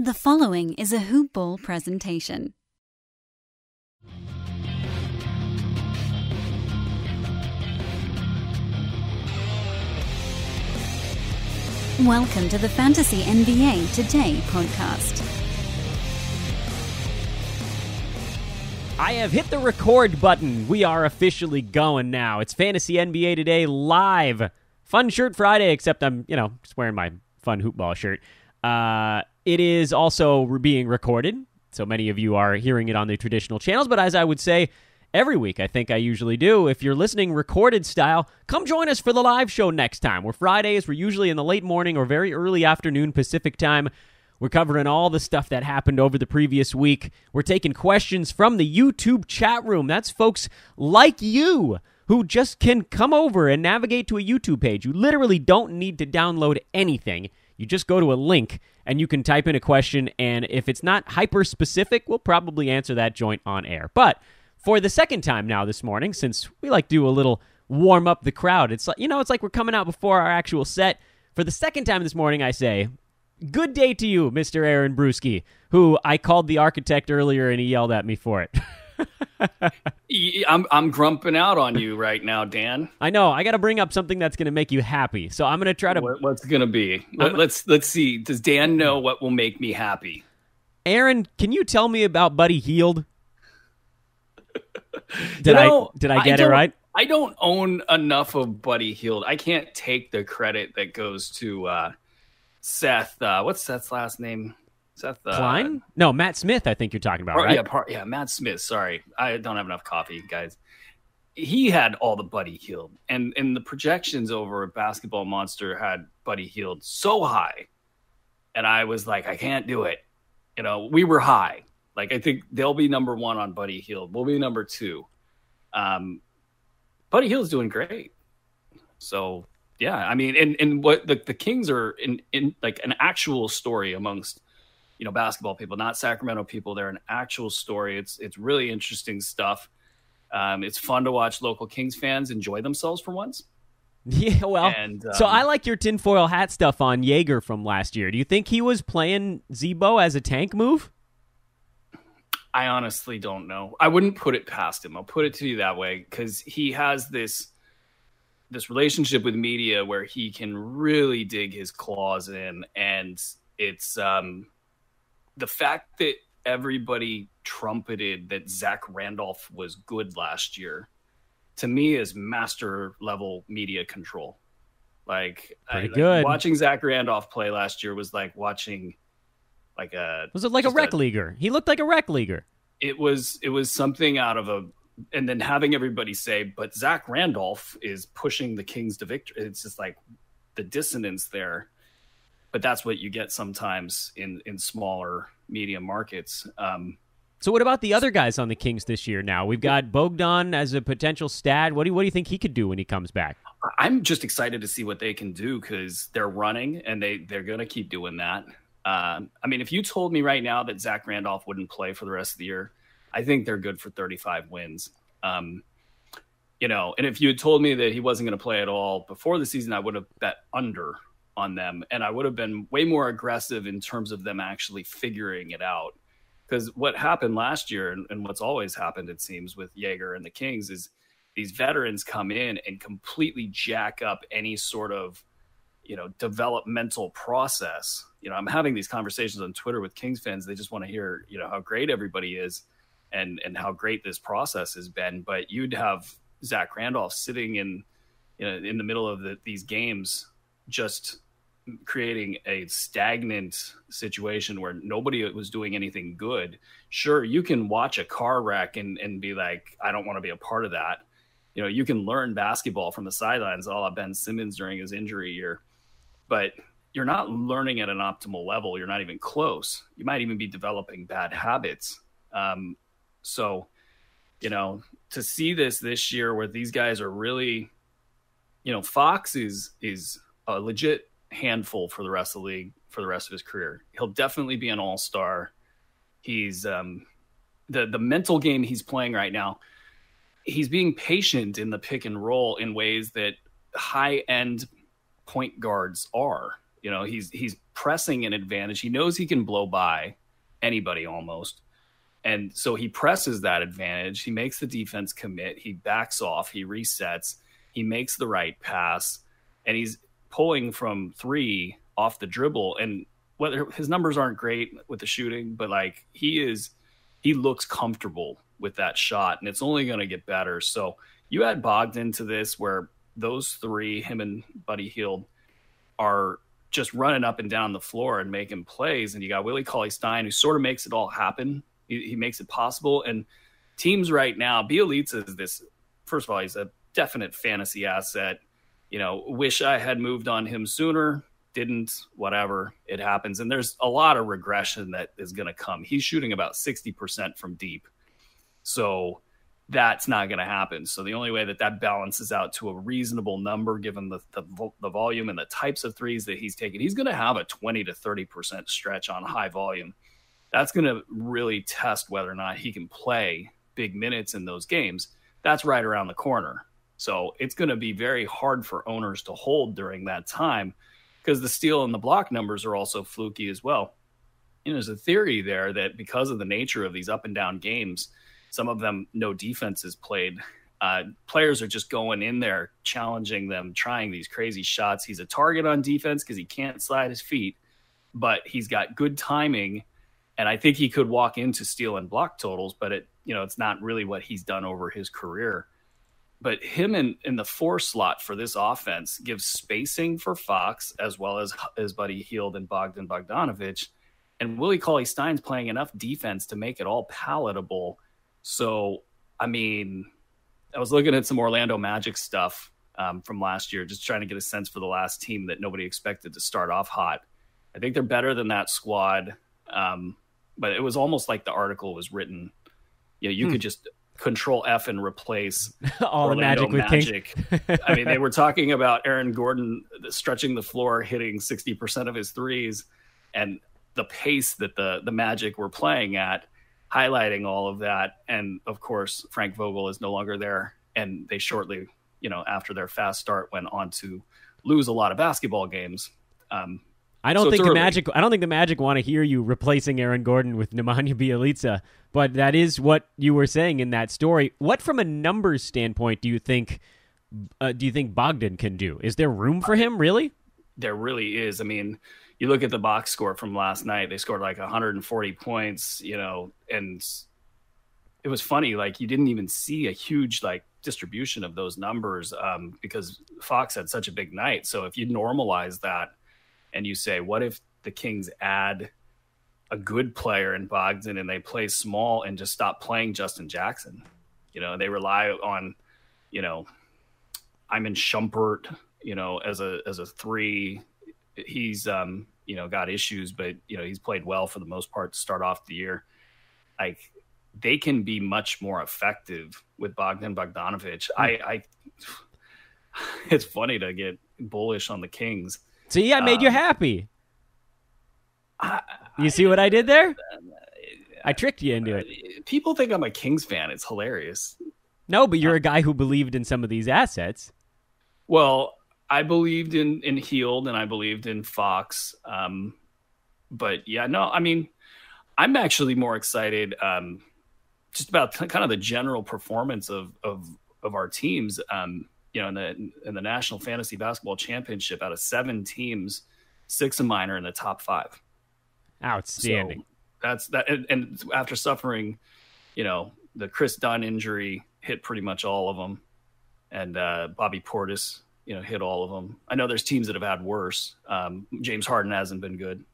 The following is a Hoop Ball presentation. Welcome to the Fantasy NBA Today podcast. I have hit the record button. We are officially going now. It's Fantasy NBA Today live. Fun Shirt Friday, except I'm, just wearing my fun hoop ball shirt. It is also being recorded, so many of you are hearing it on the traditional channels, but as I would say every week, I think I usually do, if you're listening recorded style, come join us for the live show next time. We're Fridays, we're usually in the late morning or very early afternoon Pacific time. We're covering all the stuff that happened over the previous week. We're taking questions from the YouTube chat room. That's folks like you who just can come over and navigate to a YouTube page. You literally don't need to download anything. You just go to a link and you can type in a question, and if it's not hyper-specific, we'll probably answer that joint on air. But for the second time now this morning, since we like to do a little warm up the crowd, it's like, it's like we're coming out before our actual set. For the second time this morning, I say, good day to you, Mr. Aaron Brewski, who I called the architect earlier and he yelled at me for it. I'm grumping out on you right now, Dan. I know. I got to bring up something that's going to make you happy. So I'm going to try to... What's going to be? Let's see. Does Dan know what will make me happy? Aaron, can you tell me about Buddy Hield? Did I get it right? I don't own enough of Buddy Hield. I can't take the credit that goes to Seth. What's Seth's last name? Seth Klein? No, Matt Smith, I think you're talking about, right? Yeah, Matt Smith. Sorry. I don't have enough coffee, guys. He had all the Buddy Hield. And the projections over at Basketball Monster had Buddy Hield so high. And I was like, I can't do it. We were high. Like, I think they'll be number one on Buddy Hield. We'll be number two. Buddy Hield's doing great. So, yeah, I mean, and what the Kings are in like an actual story amongst basketball people, not Sacramento people. They're an actual story. It's really interesting stuff. It's fun to watch local Kings fans enjoy themselves for once. Yeah, well, so I like your tinfoil hat stuff on Jaeger from last year. Do you think he was playing Zebo as a tank move? I honestly don't know. I wouldn't put it past him. I'll put it to you that way, because he has this relationship with media where he can really dig his claws in, and it's the fact that everybody trumpeted that Zach Randolph was good last year, to me, is master level media control. Like, good. Watching Zach Randolph play last year was like watching was it like a rec leaguer? He looked like a rec leaguer. It was something out of and then having everybody say, but Zach Randolph is pushing the Kings to victory. It's just like the dissonance there. But that's what you get sometimes in smaller media markets. So what about the other guys on the Kings this year now? We've got Bogdan as a potential stat. What do you think he could do when he comes back? I'm just excited to see what they can do, because they're running and they're going to keep doing that. I mean, if you told me right now that Zach Randolph wouldn't play for the rest of the year, I think they're good for 35 wins. And if you had told me that he wasn't going to play at all before the season, I would have bet under on them, and I would have been way more aggressive in terms of them actually figuring it out. Because what happened last year, and what's always happened, it seems, with Jaeger and the Kings, is these veterans come in and completely jack up any sort of developmental process. I'm having these conversations on Twitter with Kings fans. They just want to hear how great everybody is and how great this process has been. But you'd have Zach Randolph sitting in the middle of these games, just creating a stagnant situation where nobody was doing anything good. Sure, you can watch a car wreck and be like, I don't want to be a part of that. You can learn basketball from the sidelines, a la Ben Simmons during his injury year, but you're not learning at an optimal level. You're not even close. You might even be developing bad habits. So, to see this year where these guys are really, Fox is a legit handful for the rest of the league for the rest of his career. He'll definitely be an all-star. He's the mental game he's playing right now. He's being patient in the pick and roll in ways that high-end point guards are. He's pressing an advantage. He knows he can blow by anybody almost. And so he presses that advantage. He makes the defense commit. He backs off. He resets. He makes the right pass. And he's pulling from three off the dribble. And whether his numbers aren't great with the shooting, but like he looks comfortable with that shot. And it's only going to get better. So you add Bogdan to this where those three, him and Buddy Hield, are just running up and down the floor and making plays. And you got Willie Cauley-Stein, who sort of makes it all happen. He makes it possible. And teams right now, Bielitsa is this, first of all, he's a definite fantasy asset. Wish I had moved on him sooner. Didn't, whatever, it happens. And there's a lot of regression that is going to come. He's shooting about 60% from deep. So that's not going to happen. So the only way that balances out to a reasonable number, given the volume and the types of threes that he's taking, he's going to have a 20 to 30% stretch on high volume. That's going to really test whether or not he can play big minutes in those games. That's right around the corner. So it's going to be very hard for owners to hold during that time because the steal and the block numbers are also fluky as well. There's a theory there that because of the nature of these up and down games, some of them no defense is played. Players are just going in there, challenging them, trying these crazy shots. He's a target on defense because he can't slide his feet, but he's got good timing. And I think he could walk into steal and block totals, but it's not really what he's done over his career. But him in the 4 slot for this offense gives spacing for Fox as well as Buddy Hield and Bogdan Bogdanovic. And Willie Cauley-Stein's playing enough defense to make it all palatable. So, I was looking at some Orlando Magic stuff from last year, just trying to get a sense for the last team that nobody expected to start off hot. I think they're better than that squad. But it was almost like the article was written. You could just Control F and replace all Orlando the Magic. They were talking about Aaron Gordon stretching the floor, hitting 60% of his threes, and the pace that the Magic were playing at, highlighting all of that. And of course, Frank Vogel is no longer there, and they shortly, after their fast start, went on to lose a lot of basketball games. I don't think the Magic want to hear you replacing Aaron Gordon with Nemanja Bjelica, but that is what you were saying in that story. What, from a numbers standpoint, do you think Bogdan can do? Is there room for him, really? There really is. You look at the box score from last night, they scored like 140 points, and it was funny. Like, you didn't even see a huge distribution of those numbers because Fox had such a big night. So if you normalize that, and you say, what if the Kings add a good player in Bogdan and they play small and just stop playing Justin Jackson? They rely on, Iman Shumpert, as a 3. He's, got issues, but, he's played well for the most part to start off the year. They can be much more effective with Bogdan Bogdanovic. It's funny to get bullish on the Kings. See, I made you happy. You see what I did there? I tricked you into it. People think I'm a Kings fan. It's hilarious. No, but you're a guy who believed in some of these assets. Well, I believed in Hield and I believed in Fox. But yeah, no, I'm actually more excited just about kind of the general performance of our teams. In the National Fantasy Basketball Championship, out of 7 teams, 6 of mine are in the top 5. Outstanding. So that's that. And after suffering, the Chris Dunn injury hit pretty much all of them, and Bobby Portis, hit all of them. I know there's teams that have had worse. James Harden hasn't been good,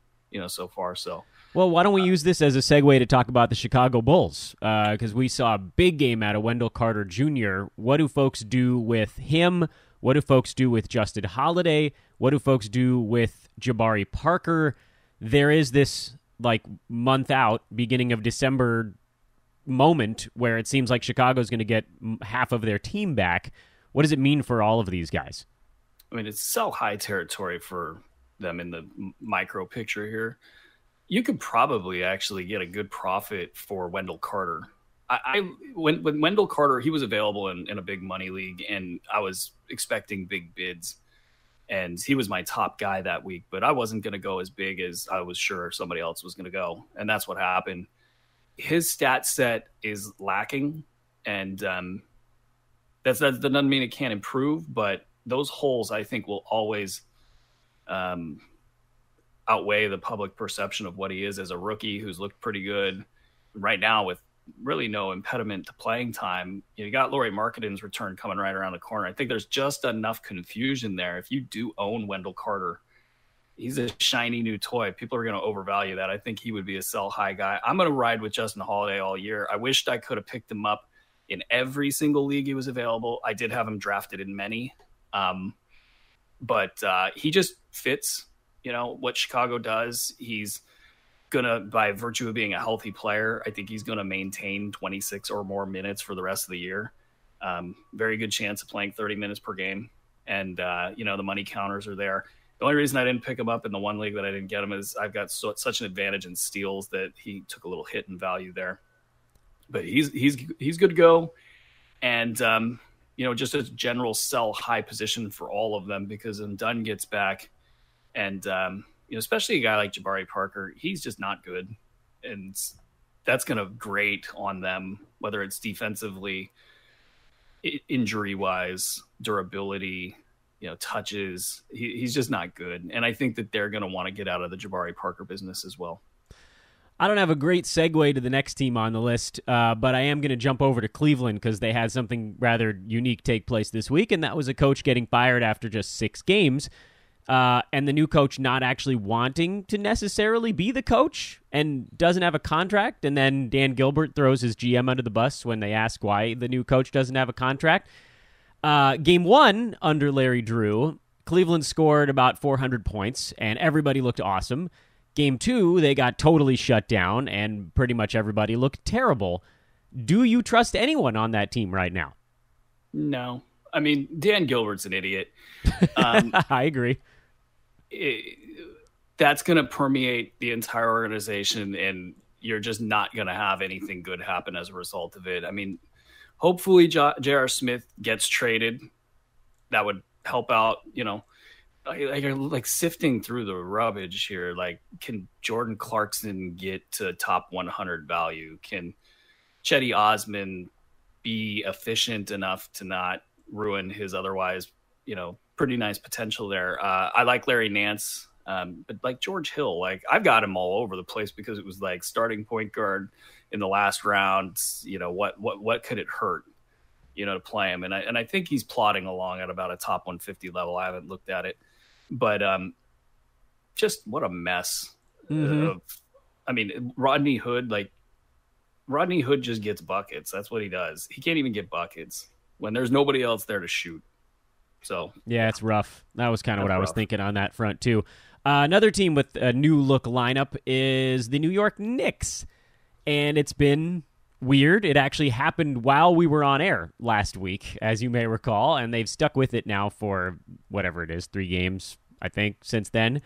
so far. So. Well, why don't we use this as a segue to talk about the Chicago Bulls? Because we saw a big game out of Wendell Carter Jr. What do folks do with him? What do folks do with Justin Holiday? What do folks do with Jabari Parker? There is this month out, beginning of December moment where it seems like Chicago's going to get half of their team back. What does it mean for all of these guys? It's sell high territory for them in the micro picture here. You could probably actually get a good profit for Wendell Carter. When Wendell Carter, he was available in a big money league, and I was expecting big bids. And he was my top guy that week, but I wasn't going to go as big as I was sure somebody else was going to go. And that's what happened. His stat set is lacking. And that doesn't mean it can't improve, but those holes I think will always outweigh the public perception of what he is as a rookie who's looked pretty good right now with really no impediment to playing time. You got Lauri Markkanen's return coming right around the corner. I think there's just enough confusion there. If you do own Wendell Carter, he's a shiny new toy. People are going to overvalue that. I think he would be a sell high guy. I'm going to ride with Justin Holiday all year. I wished I could have picked him up in every single league he was available. I did have him drafted in many. But he just fits, what Chicago does. He's going to, by virtue of being a healthy player, I think he's going to maintain 26 or more minutes for the rest of the year. Very good chance of playing 30 minutes per game. And, the money counters are there. The only reason I didn't pick him up in the one league that I didn't get him is I've got such an advantage in steals that he took a little hit in value there. But he's good to go. And, just a general sell high position for all of them, because when Dunn gets back and, especially a guy like Jabari Parker, he's just not good. And that's going to grate on them, whether it's defensively, injury-wise, durability, touches. He's just not good. And I think that they're going to want to get out of the Jabari Parker business as well. I don't have a great segue to the next team on the list, but I am going to jump over to Cleveland because they had something rather unique take place this week, and that was a coach getting fired after just 6 games, and the new coach not actually wanting to necessarily be the coach and doesn't have a contract, and then Dan Gilbert throws his GM under the bus when they ask why the new coach doesn't have a contract. Game 1 under Larry Drew, Cleveland scored about 400 points, and everybody looked awesome. Game 2, they got totally shut down, and pretty much everybody looked terrible. Do you trust anyone on that team right now? No. I mean, Dan Gilbert's an idiot. I agree. That's going to permeate the entire organization, and you're just not going to have anything good happen as a result of it. I mean, hopefully J.R. Smith gets traded. That would help out, like sifting through the rubbish here. Like, can Jordan Clarkson get to top 100 value? Can Chetty Osman be efficient enough to not ruin his otherwise, pretty nice potential there? I like Larry Nance, but like George Hill, like I've got him all over the place because it was like starting point guard in the last round. What could it hurt, to play him? And I think he's plodding along at about a top 150 level. I haven't looked at it. But just what a mess. Mm-hmm. Rodney Hood just gets buckets. That's what he does. He can't even get buckets when there's nobody else there to shoot. So yeah, it's rough. That was kind of what I was thinking on that front too. Another team with a new look lineup is the New York Knicks, and it's been weird. It actually happened while we were on air last week, as you may recall, and they've stuck with it now for whatever it is, 3 games, I think, since then.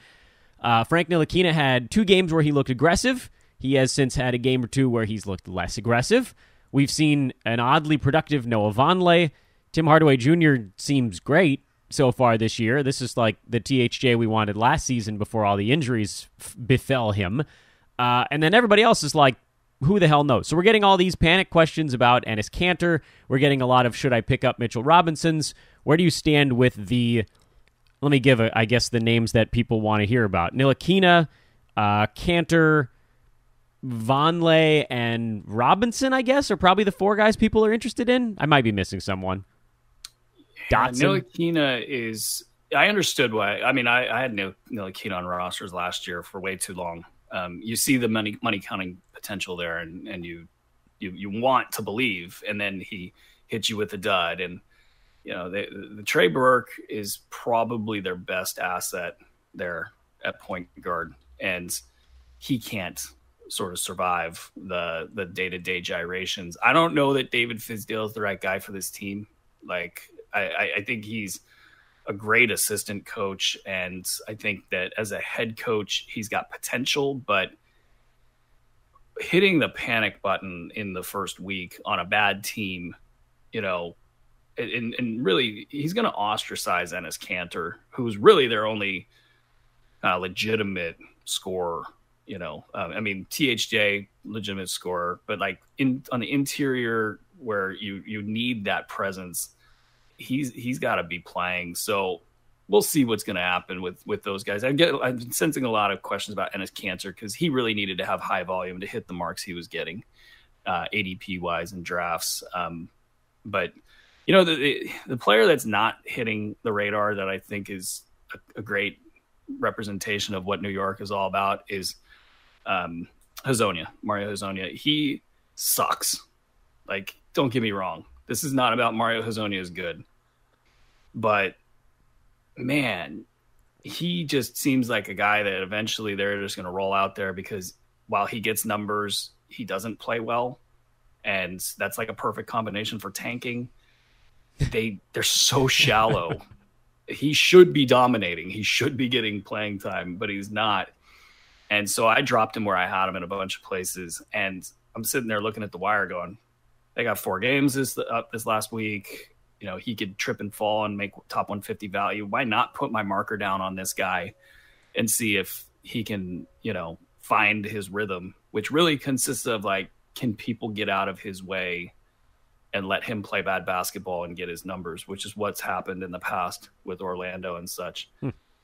Frank Ntilikina had 2 games where he looked aggressive. He has since had a game or 2 where he's looked less aggressive. We've seen an oddly productive Noah Vonleh. Tim Hardaway Jr. seems great so far this year. This is like the THJ we wanted last season before all the injuries befell him. And then everybody else is like, who the hell knows? So we're getting all these panic questions about Enes Kanter. We're getting a lot of, should I pick up Mitchell Robinson's? Where do you stand with the, let me give, I guess, the names that people want to hear about. Ntilikina, Kanter, Vonleh, and Robinson, I guess, are probably the 4 guys people are interested in. I might be missing someone. Dotson. Ntilikina is, I understood why. I mean, I had Ntilikina on rosters last year for way too long. You see the money counting potential there, and you want to believe, and then he hits you with a dud. And the Trey Burke is probably their best asset there at point guard, and he can't sort of survive the day-to-day gyrations. I don't know that David Fizdale is the right guy for this team. Like, I think he's a great assistant coach, and I think that as a head coach, he's got potential, but hitting the panic button in the first week on a bad team, and really he's going to ostracize Enes Kanter, who's really their only legitimate scorer. I mean, THJ, legitimate scorer, but like on the interior where you need that presence, he's got to be playing. So we'll see what's going to happen with those guys. I've been sensing a lot of questions about Enes Kanter because he really needed to have high volume to hit the marks he was getting ADP wise in drafts. But the player that's not hitting the radar that I think is a great representation of what New York is all about is Hezonja, Mario Hezonja. He sucks. Like, don't get me wrong. This is not about Mario Hezonja is good. But, man, he just seems like a guy that eventually they're just going to roll out there because while he gets numbers, he doesn't play well. And that's like a perfect combination for tanking. They're so shallow. He should be dominating. He should be getting playing time, but he's not. And so I dropped him where I had him in a bunch of places. And I'm sitting there looking at the wire going, they got 4 games this last week. He could trip and fall and make top 150 value. Why not put my marker down on this guy and see if he can, find his rhythm, which really consists of like, can people get out of his way and let him play bad basketball and get his numbers, which is what's happened in the past with Orlando and such.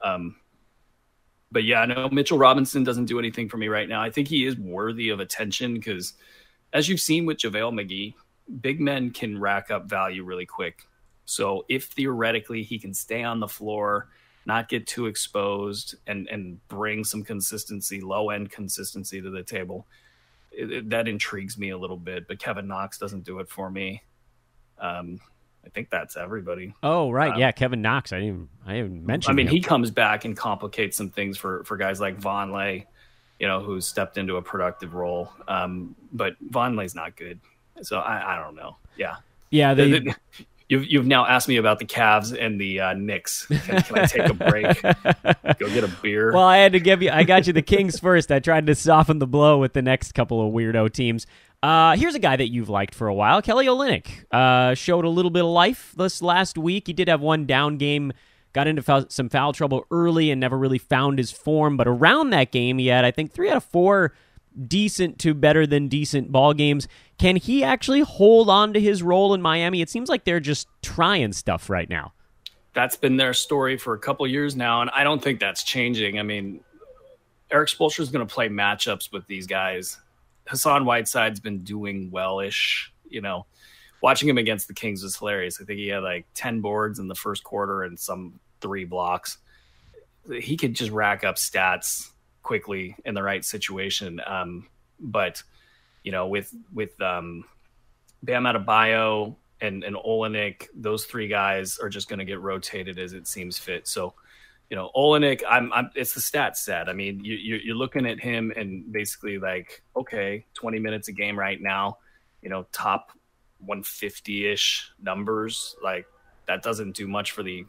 But yeah, I know Mitchell Robinson doesn't do anything for me right now. I think he is worthy of attention because as you've seen with JaVale McGee, big men can rack up value really quick. So if theoretically he can stay on the floor, not get too exposed and bring some consistency, low end consistency to the table, that intrigues me a little bit, but Kevin Knox doesn't do it for me. I think that's everybody. Oh, right. Yeah, Kevin Knox. I didn't mention him. He comes back and complicates some things for guys like Vonleh, who stepped into a productive role. But Vonleh's not good. So I don't know. Yeah. Yeah. You've now asked me about the Cavs and the Knicks. Can I take a break? Go get a beer? Well, I got you the Kings first. I tried to soften the blow with the next couple of weirdo teams. Here's a guy that you've liked for a while. Kelly Olynyk showed a little bit of life this last week. He did have one down game, got into some foul trouble early and never really found his form. But around that game, he had, I think, 3 out of 4 decent to better than decent ball games. Can he actually hold on to his role in Miami? It seems like they're just trying stuff right now. That's been their story for a couple years now, and I don't think that's changing. I mean, Eric Spoelstra is going to play matchups with these guys. Hassan Whiteside's been doing well-ish. Watching him against the Kings was hilarious. I think he had like 10 boards in the first quarter and some 3 blocks. He could just rack up stats quickly in the right situation. But with Bam Adebayo and Olynyk, those 3 guys are just going to get rotated as it seems fit. So, Olynyk, it's the stat set. I mean, you're looking at him and basically like, okay, 20 minutes a game right now, top 150-ish numbers. Like that doesn't do much for the,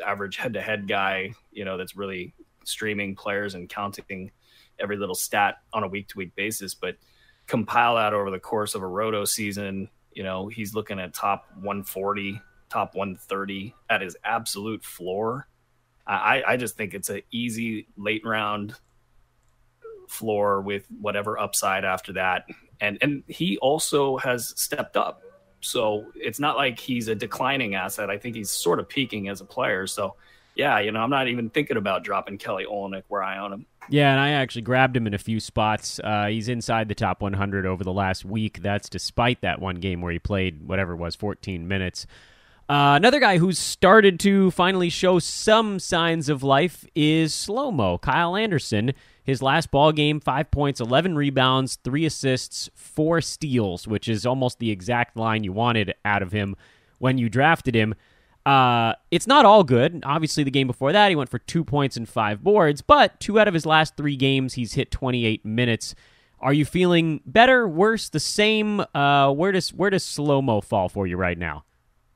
average head-to-head guy, that's really streaming players and counting every little stat on a week-to-week basis. But compile that over the course of a roto season, he's looking at top 140, top 130 at his absolute floor. I just think it's an easy late round floor with whatever upside after that. And he also has stepped up. So it's not like he's a declining asset. I think he's sort of peaking as a player. So yeah, I'm not even thinking about dropping Kelly Olynyk where I own him. Yeah, and I actually grabbed him in a few spots. He's inside the top 100 over the last week. That's despite that one game where he played, whatever it was, 14 minutes. Another guy who's started to finally show some signs of life is Slow-Mo, Kyle Anderson. His last ball game, 5 points, 11 rebounds, 3 assists, 4 steals, which is almost the exact line you wanted out of him when you drafted him. It's not all good. Obviously, the game before that, he went for 2 points and 5 boards, but 2 out of his last 3 games, he's hit 28 minutes. Are you feeling better, worse, the same? Where does Slow-Mo fall for you right now?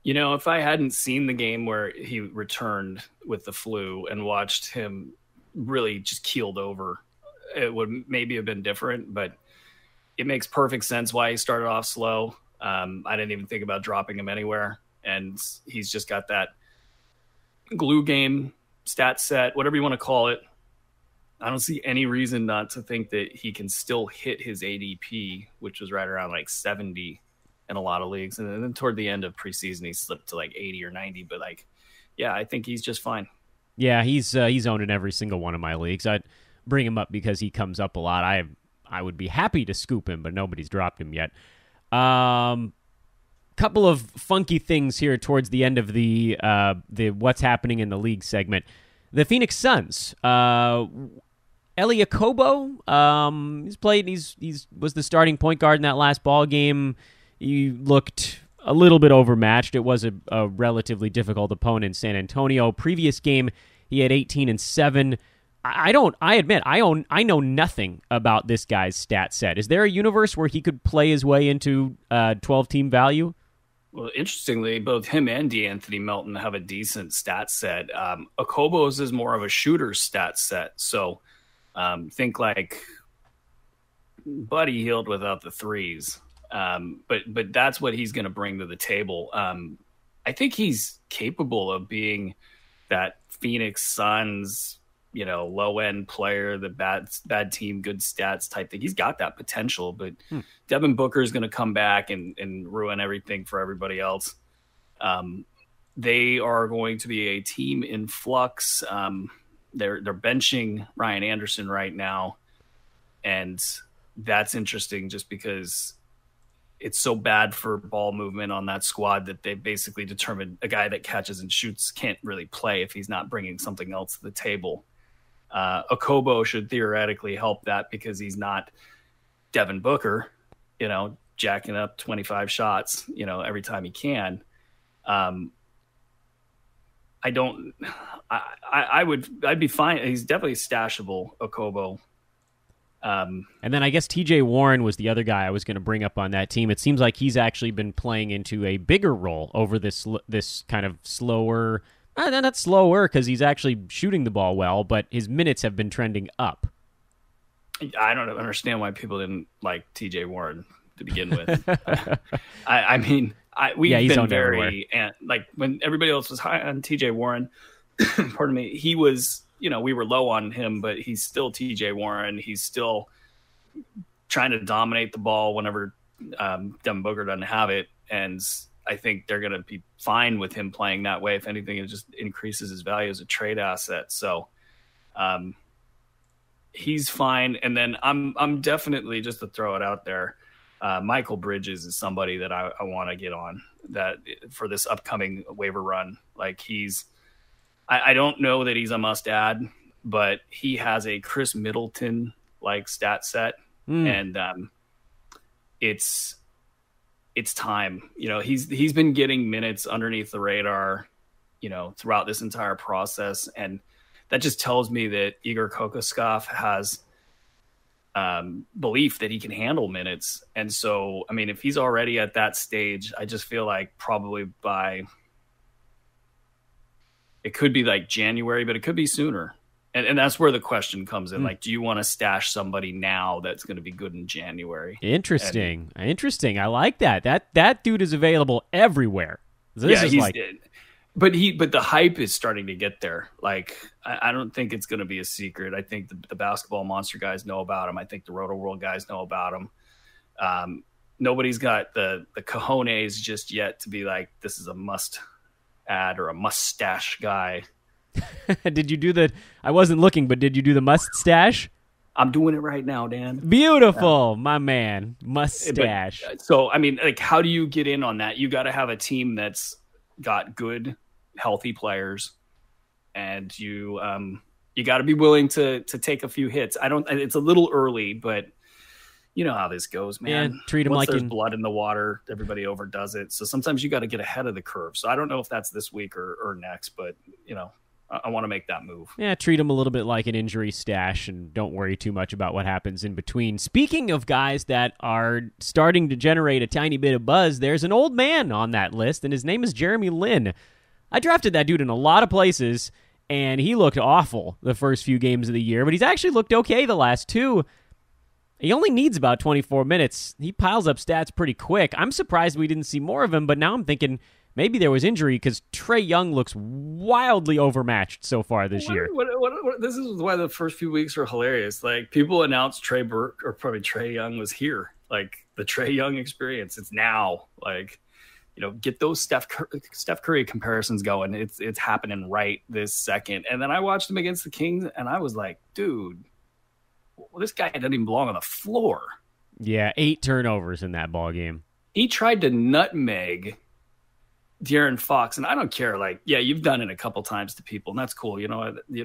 If I hadn't seen the game where he returned with the flu and watched him really just keeled over, it would maybe have been different, but it makes perfect sense why he started off slow. I didn't even think about dropping him anywhere. and he's just got that glue game stat set, whatever you want to call it. I don't see any reason not to think that he can still hit his ADP, which was right around like 70 in a lot of leagues. And then toward the end of preseason, he slipped to like 80 or 90. But like, yeah, I think he's just fine. Yeah, he's owned in every single one of my leagues. I'd bring him up because he comes up a lot. I would be happy to scoop him, but nobody's dropped him yet. Couple of funky things here towards the end of the what's happening in the league segment. The Phoenix Suns. Elie Okobo, he's played. He's was the starting point guard in that last ball game. He looked a little bit overmatched. It was a relatively difficult opponent in San Antonio. Previous game, he had 18 and 7. I admit, I know nothing about this guy's stat set. Is there a universe where he could play his way into 12-team value? Well, interestingly, both him and DeAnthony Melton have a decent stat set. Okobo's is more of a shooter's stat set. So think like Buddy Hield without the threes. But that's what he's going to bring to the table. I think he's capable of being that Phoenix Suns, low end player, the bad team, good stats type thing. He's got that potential, but Devin Booker is going to come back and ruin everything for everybody else. They are going to be a team in flux. They're benching Ryan Anderson right now, and that's interesting just because it's so bad for ball movement on that squad that they basically determined a guy that catches and shoots can't really play if he's not bringing something else to the table. Okobo should theoretically help that because he's not Devin Booker, jacking up 25 shots, every time he can. I'd be fine. He's definitely stashable, Okobo. And then I guess TJ Warren was the other guy I was going to bring up on that team. It seems like he's actually been playing into a bigger role over this kind of slower. Not slower because he's actually shooting the ball well, but his minutes have been trending up. I don't understand why people didn't like TJ Warren to begin with. We've been very like when everybody else was high on TJ Warren. Pardon me, he was. We were low on him, but he's still TJ Warren. He's still trying to dominate the ball whenever Devin Booker doesn't have it. And I think they're going to be fine with him playing that way. If anything, it just increases his value as a trade asset. So he's fine. And then I'm definitely, just to throw it out there, Michael Bridges is somebody that I want to get on that for this upcoming waiver run. Like I don't know that he's a must add, but he has a Chris Middleton like stat set. And it's time. He's been getting minutes underneath the radar, throughout this entire process. And that just tells me that Igor Kokoskov has belief that he can handle minutes. And so, if he's already at that stage, I just feel like probably it could be like January, but it could be sooner. And that's where the question comes in. Like, do you want to stash somebody now that's going to be good in January? Interesting. I like that. That dude is available everywhere. So but the hype is starting to get there. Like, I don't think it's going to be a secret. I think the Basketball Monster guys know about him. I think the Roto World guys know about him. Nobody's got the cojones just yet to be like, this is a must add or a mustache guy. Did you do I wasn't looking, but did you do the mustache? I'm doing it right now, Dan. Beautiful, my man. Mustache. So, how do you get in on that? You got to have a team that's got good, healthy players, and you got to be willing to take a few hits. It's a little early, but you know how this goes, man. Yeah, treat them Once like there's blood in the water, everybody overdoes it. So sometimes you got to get ahead of the curve. So I don't know if that's this week or next, but I want to make that move. Yeah, treat them a little bit like an injury stash and don't worry too much about what happens in between. Speaking of guys that are starting to generate a tiny bit of buzz, there's an old man on that list, and his name is Jeremy Lin. I drafted that dude in a lot of places, and he looked awful the first few games of the year, but he's actually looked okay the last two. He only needs about 24 minutes. He piles up stats pretty quick. I'm surprised we didn't see more of him, but now I'm thinking maybe there was injury because Trae Young looks wildly overmatched so far this year. This is why the first few weeks were hilarious. Like, people announced Trey Burke or probably Trae Young was here. Like, the Trae Young experience. It's now. Like, get those Steph Curry comparisons going. It's happening right this second. And then I watched him against the Kings, and I was like, dude, this guy doesn't even belong on the floor. Yeah, 8 turnovers in that ball game. He tried to nutmeg De'Aaron Fox, and I don't care. Like, yeah, you've done it a couple times to people, and that's cool.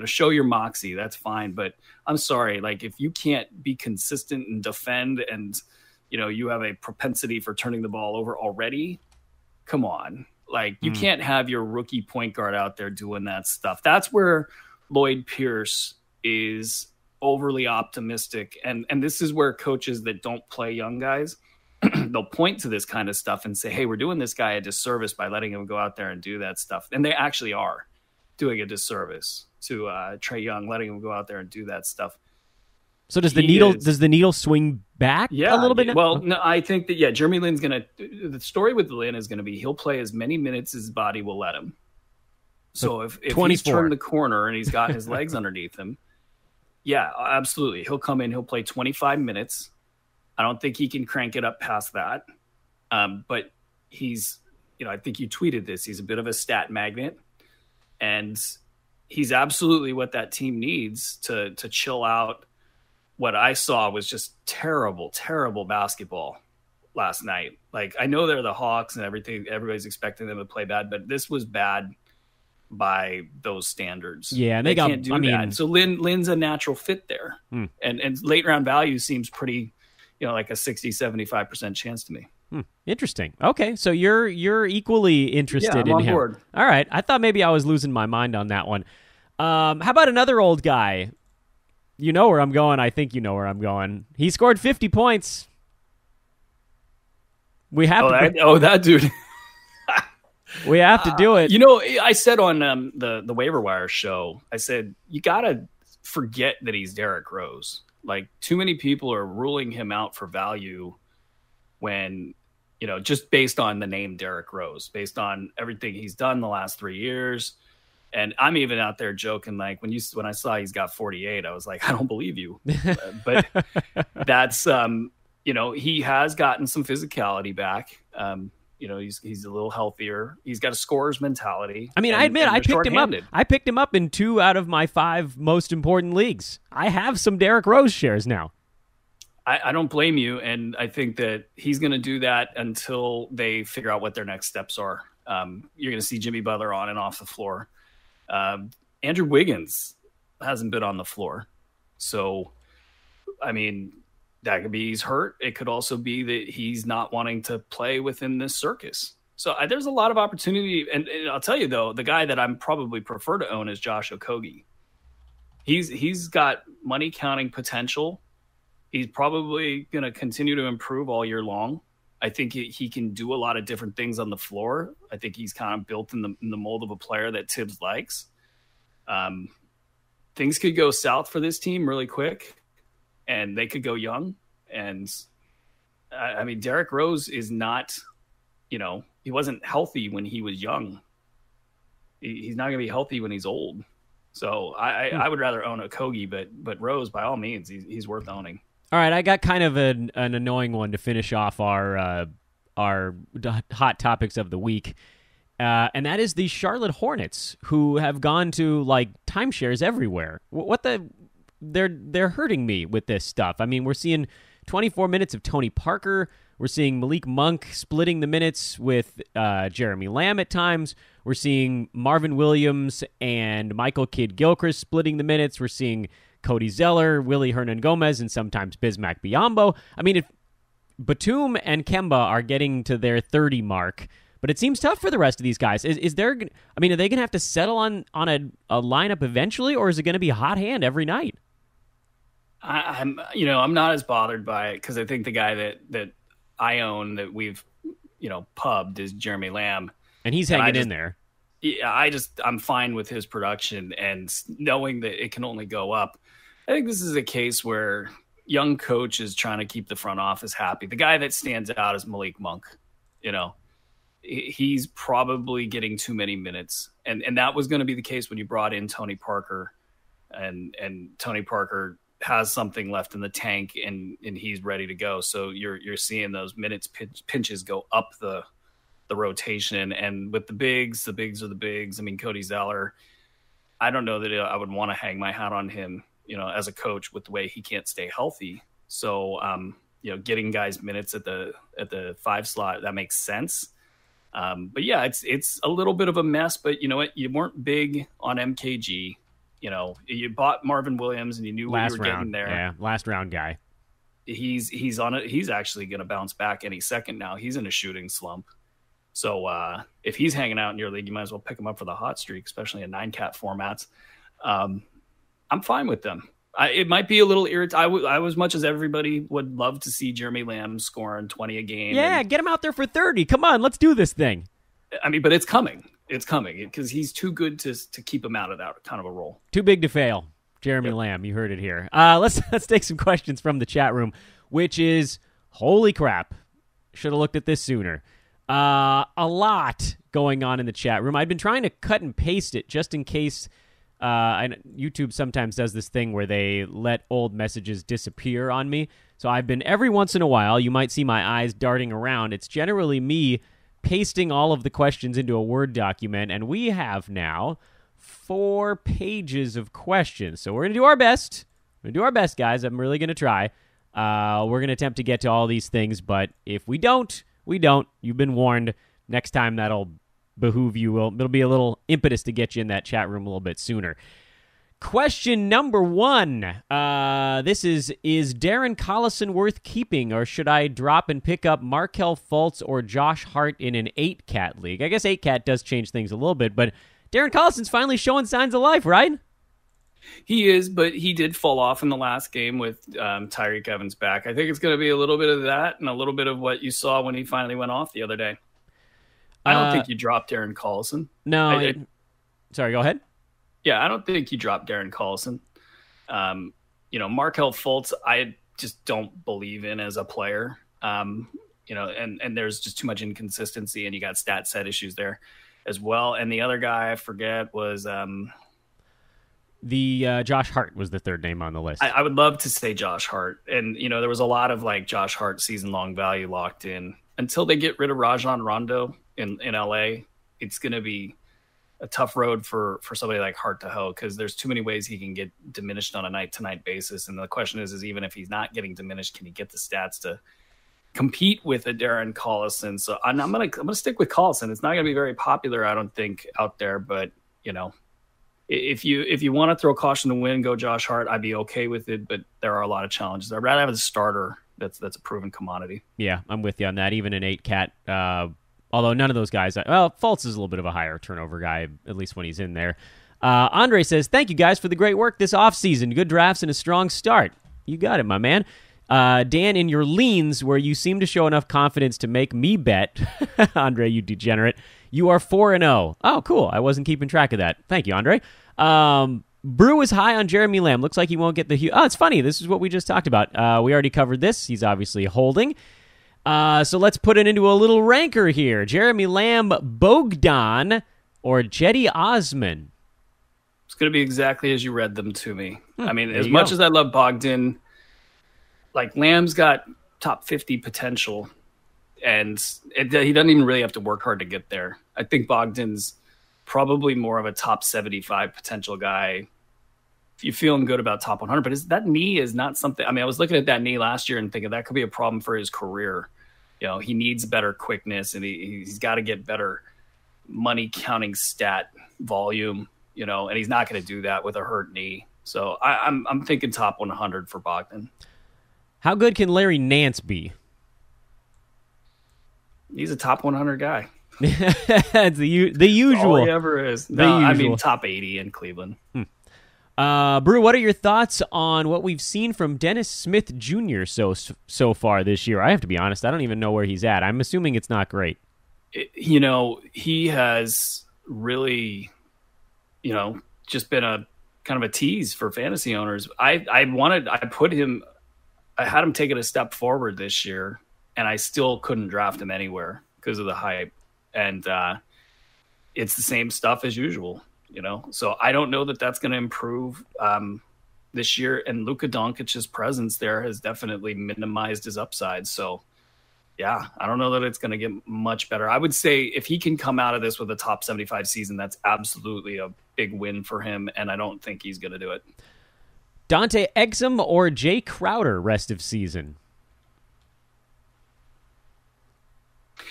Show your moxie. That's fine. But I'm sorry. Like, if you can't be consistent and defend, and you have a propensity for turning the ball over already, come on. Like, you can't have your rookie point guard out there doing that stuff. That's where Lloyd Pierce is overly optimistic. And this is where coaches that don't play young guys, they'll point to this kind of stuff and say, hey, we're doing this guy a disservice by letting him go out there and do that stuff. And they actually are doing a disservice to Trae Young, letting him go out there and do that stuff. So does the needle swing back a little bit? Well, no, I think that, Jeremy Lin's the story with Lin is going to be, he'll play as many minutes as his body will let him. So if he's turned the corner and he's got his legs underneath him, yeah, absolutely. He'll come in, he'll play 25 minutes. I don't think he can crank it up past that. But he's, I think you tweeted this, he's a bit of a stat magnet. And he's absolutely what that team needs to chill out. What I saw was just terrible, terrible basketball last night. Like, I know they're the Hawks and everything. Everybody's expecting them to play bad, but this was bad by those standards. Yeah, and they can't do that. So Lin's a natural fit there. And late round value seems pretty, like a 60-75% chance to me. Interesting. Okay, so you're equally interested in on him. Board. All right, I thought maybe I was losing my mind on that one. How about another old guy? You know where I'm going. I think you know where I'm going. He scored 50 points. We have that dude. We have to do it. I said on the waiver wire show, I said, you got to forget that he's Derrick Rose. Like, too many people are ruling him out for value when, just based on the name Derrick Rose, based on everything he's done the last 3 years. And I'm even out there joking, like, when I saw he's got 48, I was like, I don't believe you. But that's, he has gotten some physicality back. He's a little healthier. He's got a scorer's mentality. I mean, I admit, I picked him up. I picked him up in 2 out of my 5 most important leagues. I have some Derrick Rose shares now. I don't blame you, and I think that he's going to do that until they figure out what their next steps are. You're going to see Jimmy Butler on and off the floor. Andrew Wiggins hasn't been on the floor. So, I mean, that could be he's hurt. It could also be that he's not wanting to play within this circus. So there's a lot of opportunity. And I'll tell you, though, the guy that I'm probably prefer to own is Josh Okogie. He's got money counting potential. He's probably going to continue to improve all year long. I think he can do a lot of different things on the floor. I think he's kind of built in the mold of a player that Tibbs likes. Things could go south for this team really quick, and they could go young. And I mean, Derrick Rose is not, he wasn't healthy when he was young. He's not going to be healthy when he's old. So I would rather own Okogie, but Rose, by all means, he's worth owning. All right, I got kind of an annoying one to finish off our hot topics of the week, and that is the Charlotte Hornets, who have gone to timeshares everywhere. They're hurting me with this stuff. I mean, we're seeing 24 minutes of Tony Parker. We're seeing Malik Monk splitting the minutes with Jeremy Lamb at times. We're seeing Marvin Williams and Michael Kidd-Gilchrist splitting the minutes. We're seeing Cody Zeller, Willie Hernan-Gomez, and sometimes Bismack Biyombo. I mean, if Batum and Kemba are getting to their 30 mark, but it seems tough for the rest of these guys. Are they going to have to settle on a lineup eventually, or is it going to be a hot hand every night? I'm not as bothered by it because I think the guy that I own that we've, pubbed is Jeremy Lamb. And he's hanging in there. Yeah, I'm fine with his production and knowing that it can only go up. I think this is a case where young coach is trying to keep the front office happy. The guy that stands out is Malik Monk. he's probably getting too many minutes. And that was going to be the case when you brought in Tony Parker, and Tony Parker has something left in the tank and he's ready to go. So you're seeing those minutes pinches go up the rotation. And with the bigs are the bigs. I mean, Cody Zeller, I don't know that I would want to hang my hat on him, as a coach with the way he can't stay healthy. So, getting guys minutes at the 5 slot, that makes sense. But yeah, it's a little bit of a mess, but you know what? You weren't big on MKG. You bought Marvin Williams and you knew what you were getting there. Yeah, last round guy. He's on it. He's actually going to bounce back any second now. He's in a shooting slump. So if he's hanging out in your league, you might as well pick him up for the hot streak, especially in 9-cat formats. I'm fine with them. It might be a little irritating. I as much as everybody would love to see Jeremy Lamb scoring 20 a game. Yeah, get him out there for 30. Come on, let's do this thing. I mean, but it's coming. It's coming because he's too good to keep him out of that kind of a role. Too big to fail. Jeremy Lamb, you heard it here. Let's take some questions from the chat room, which is, holy crap, should have looked at this sooner. A lot going on in the chat room. I've been trying to cut and paste it just in case. YouTube sometimes does this thing where they let old messages disappear on me. So I've been, every once in a while, you might see my eyes darting around. It's generally me pasting all of the questions into a Word document, and we have now 4 pages of questions. So we're going to do our best. We're going to do our best, guys. I'm really going to try. We're going to attempt to get to all these things, but if we don't, we don't. You've been warned. Next time, that'll behoove you. It'll be a little impetus to get you in that chat room a little bit sooner. Question number 1. This is Darren Collison worth keeping, or should I drop and pick up Markelle Fultz or Josh Hart in an 8-cat league? I guess 8-cat does change things a little bit, but Darren Collison's finally showing signs of life, right? He is, but he did fall off in the last game with Tyreek Evans back. I think it's going to be a little bit of that and a little bit of what you saw when he finally went off the other day. I don't think you dropped Darren Collison. No. Sorry, go ahead. Yeah, I don't think you dropped Darren Collison. Markelle Fultz, I just don't believe in as a player. And there's just too much inconsistency, and you got stat set issues there as well. And the other guy I forget was Josh Hart was the third name on the list. I would love to say Josh Hart, and there was a lot of Josh Hart season long value locked in until they get rid of Rajon Rondo in LA. It's going to be a tough road for somebody like Hart to hoe, because there's too many ways he can get diminished on a night-to-night basis. And the question is even if he's not getting diminished, can he get the stats to compete with a Darren Collison? So I'm gonna stick with Collison. It's not gonna be very popular, I don't think, out there. But if you want to throw caution to wind, go Josh Hart. I'd be okay with it. But there are a lot of challenges. I'd rather have a starter that's a proven commodity. Yeah, I'm with you on that. Even an 8-cat. Although none of those guys, Fultz is a little bit of a higher turnover guy, at least when he's in there. Andre says, thank you guys for the great work this offseason. Good drafts and a strong start. You got it, my man. Dan, in your leans, where you seem to show enough confidence to make me bet, Andre, you degenerate, you are 4-0. Oh, cool. I wasn't keeping track of that. Thank you, Andre. Brew is high on Jeremy Lamb. Looks like he won't get the... it's funny. This is what we just talked about. We already covered this. He's obviously holding. So let's put it into a little ranker here. Jeremy Lamb, Bogdan, or Cedi Osman? It's going to be exactly as you read them to me. I mean, as much as I love Bogdan, Lamb's got top 50 potential, and he doesn't even really have to work hard to get there. I think Bogdan's probably more of a top 75 potential guy. You're feeling good about top 100, but that knee is not something. I mean, I was looking at that knee last year and thinking that could be a problem for his career. He needs better quickness, and he's got to get better money counting stat volume. And he's not going to do that with a hurt knee. So I'm thinking top 100 for Bogdan. How good can Larry Nance be? He's a top 100 guy. It's the usual. All he ever is. No, I mean top 80 in Cleveland. Brew, what are your thoughts on what we've seen from Dennis Smith Jr. so far this year? I have to be honest, I don't even know where he's at. I'm assuming it's not great. He has really, just been a kind of a tease for fantasy owners. I had him take it a step forward this year, and I still couldn't draft him anywhere because of the hype. and it's the same stuff as usual, So I don't know that that's going to improve this year. And Luka Doncic's presence there has definitely minimized his upside. So, yeah, I don't know that it's going to get much better. I would say if he can come out of this with a top 75 season, that's absolutely a big win for him, and I don't think he's going to do it. Dante Exum or Jay Crowder rest of season?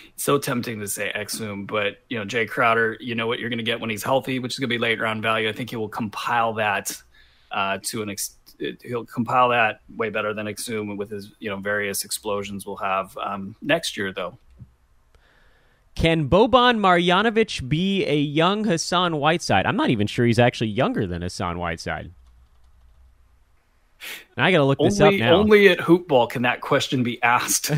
It's so tempting to say Exum, but Jay Crowder, you know what you're going to get when he's healthy, which is going to be late round value. I think he will compile that he'll compile that way better than Exum with his various explosions we'll have next year, though. Can Boban Marjanovic be a young Hassan Whiteside? I'm not even sure he's actually younger than Hassan Whiteside. And I got to look this up now. Only at Hoopball can that question be asked.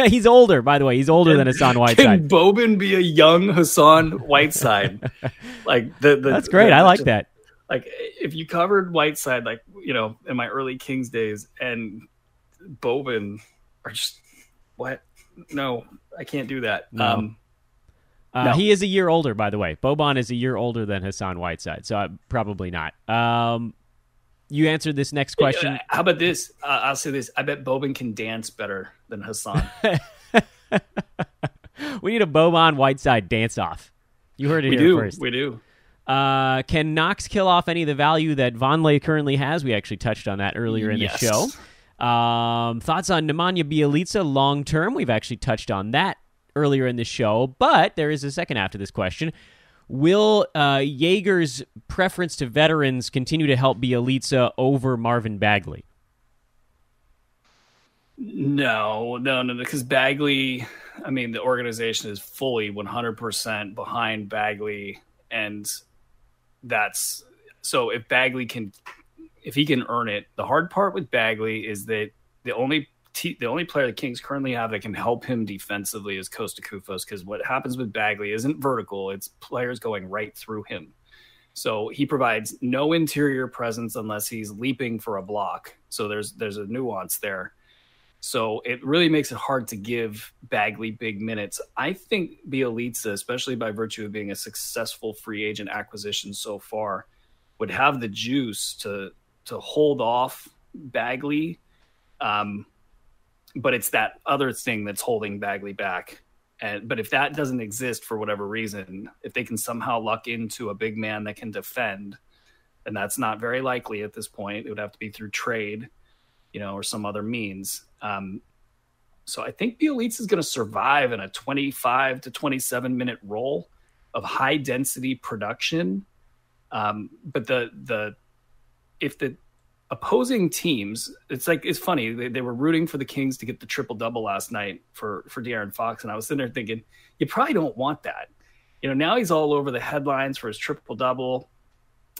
He's older, by the way. He's older than Hassan Whiteside. Can Boban be a young Hassan Whiteside? That's great. I like that. Like, if you covered Whiteside, in my early Kings days, and Boban are just, what? No, I can't do that. No. No. He is a year older, by the way. Boban is a year older than Hassan Whiteside, so probably not. You answered this next question. How about this? I'll say this. I bet Boban can dance better than Hassan. We need a Boban Whiteside dance-off. You heard it here first. We do. Can Knox kill off any of the value that Vonleh currently has? We actually touched on that earlier in the show. Thoughts on Nemanja Bjelica long-term? We've actually touched on that earlier in the show, but there is a second half to this question. Will Jaeger's preference to veterans continue to help Bjelica over Marvin Bagley? No, because Bagley, the organization is fully 100% behind Bagley, and that's so if Bagley if he can earn it. The hard part with Bagley is that the only player the Kings currently have that can help him defensively is Costa Koufos, because what happens with Bagley isn't vertical, it's players going right through him. So he provides no interior presence unless he's leaping for a block. So there's a nuance there. So it really makes it hard to give Bagley big minutes. I think Bjelica, especially by virtue of being a successful free agent acquisition so far, would have the juice to hold off Bagley. But it's that other thing that's holding Bagley back. But if that doesn't exist for whatever reason, if they can somehow luck into a big man that can defend, and that's not very likely at this point, it would have to be through trade, or some other means. So I think Bjelica is going to survive in a 25 to 27 minute role of high density production. But if the opposing teams, it's funny. They were rooting for the Kings to get the triple-double last night for De'Aaron Fox, and I was sitting there thinking, you probably don't want that. Now he's all over the headlines for his triple-double,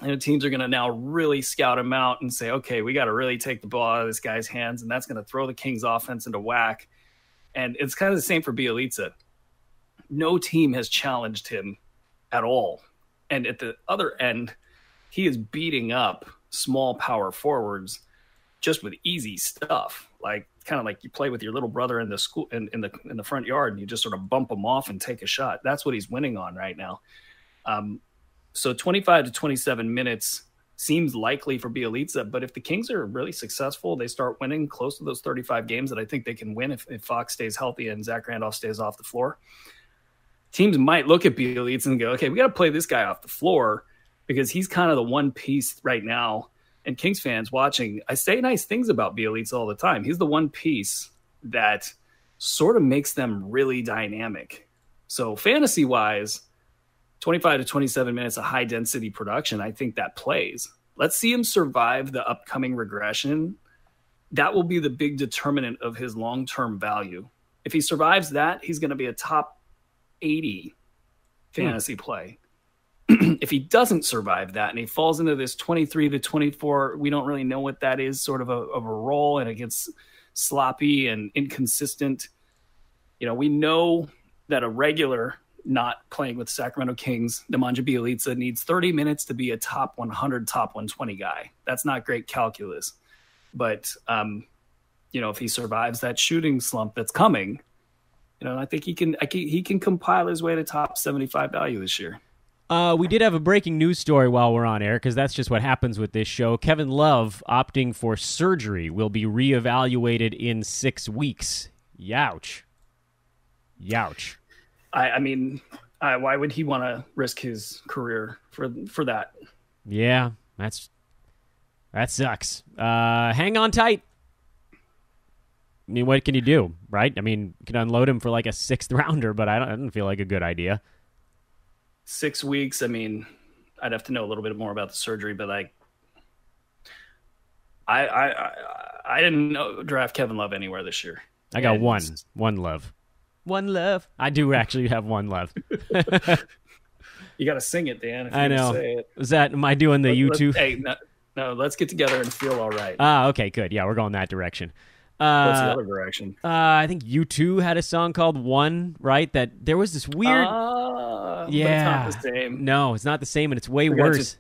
and teams are going to now really scout him out and say, okay, we got to really take the ball out of this guy's hands, and that's going to throw the Kings' offense into whack. And it's kind of the same for Bjelica. No team has challenged him at all. And at the other end, he is beating up small power forwards just with easy stuff, kind of like you play with your little brother in the school in the front yard, and you just sort of bump him off and take a shot. That's what he's winning on right now. So 25 to 27 minutes seems likely for Bjelica, but if the Kings are really successful, they start winning close to those 35 games that I think they can win if Fox stays healthy and Zach Randolph stays off the floor. Teams might look at Bjelica and go, okay, we got to play this guy off the floor, because he's kind of the one piece right now. And Kings fans watching, I say nice things about Bjelica all the time. He's the one piece that sort of makes them really dynamic. So fantasy-wise, 25 to 27 minutes of high-density production, I think that plays. Let's see him survive the upcoming regression. That will be the big determinant of his long-term value. If he survives that, he's going to be a top 80 fantasy play. If he doesn't survive that and he falls into this 23 to 24, we don't really know what that is, sort of a role, and it gets sloppy and inconsistent. We know that a regular not playing with Sacramento Kings, Nemanja Bjelica, needs 30 minutes to be a top 100, top 120 guy. That's not great calculus. But, if he survives that shooting slump that's coming, I think he can compile his way to top 75 value this year. We did have a breaking news story while we're on air, because that's just what happens with this show. Kevin Love opting for surgery will be reevaluated in 6 weeks. Youch. I mean, why would he want to risk his career for that? Yeah, that sucks. Hang on tight. I mean, what can you do, right? I mean, you can unload him for like a 6th rounder, but I don't feel like a good idea. 6 weeks. I mean, I'd have to know a little bit more about the surgery, but like, I didn't draft Kevin Love anywhere this year. I got one love. One love. I do actually have one love. You got to sing it, Dan. If I know. say it. Am I doing the YouTube? Hey, no, let's get together and feel all right. Okay, good. Yeah, we're going that direction. What's the other direction? I think U2 had a song called One, right? That there was this weird... yeah. But it's not the same. No, it's not the same, and it's way worse.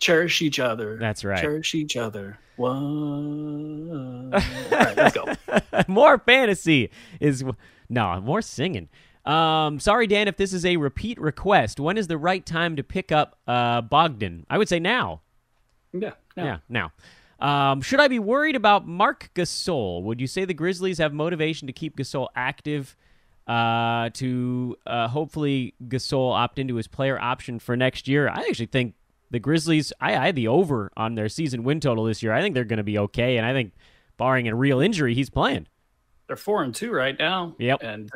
Cherish each other. That's right. Cherish each other. One. All right, let's go. More fantasy is... No, more singing. Sorry, Dan, if this is a repeat request. When is the right time to pick up Bogdan? I would say now. Yeah, now. Should I be worried about Marc Gasol? Would you say the Grizzlies have motivation to keep Gasol active to hopefully Gasol opt into his player option for next year? I actually think the Grizzlies, I had the over on their season win total this year. I think they're going to be okay, and I think barring a real injury, he's playing. They're 4-2 right now. Yep. And,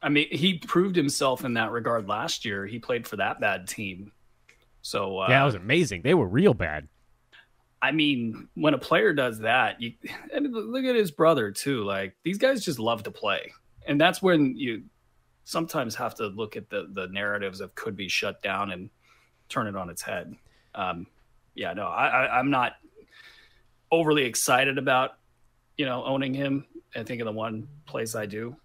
I mean, he proved himself in that regard last year. He played for that bad team. So yeah, that was amazing. They were real bad. I mean, when a player does that, and look at his brother too. Like, these guys just love to play, and that's when you sometimes have to look at the narratives of could be shut down and turn it on its head. I'm not overly excited about owning him. I think in the one place I do,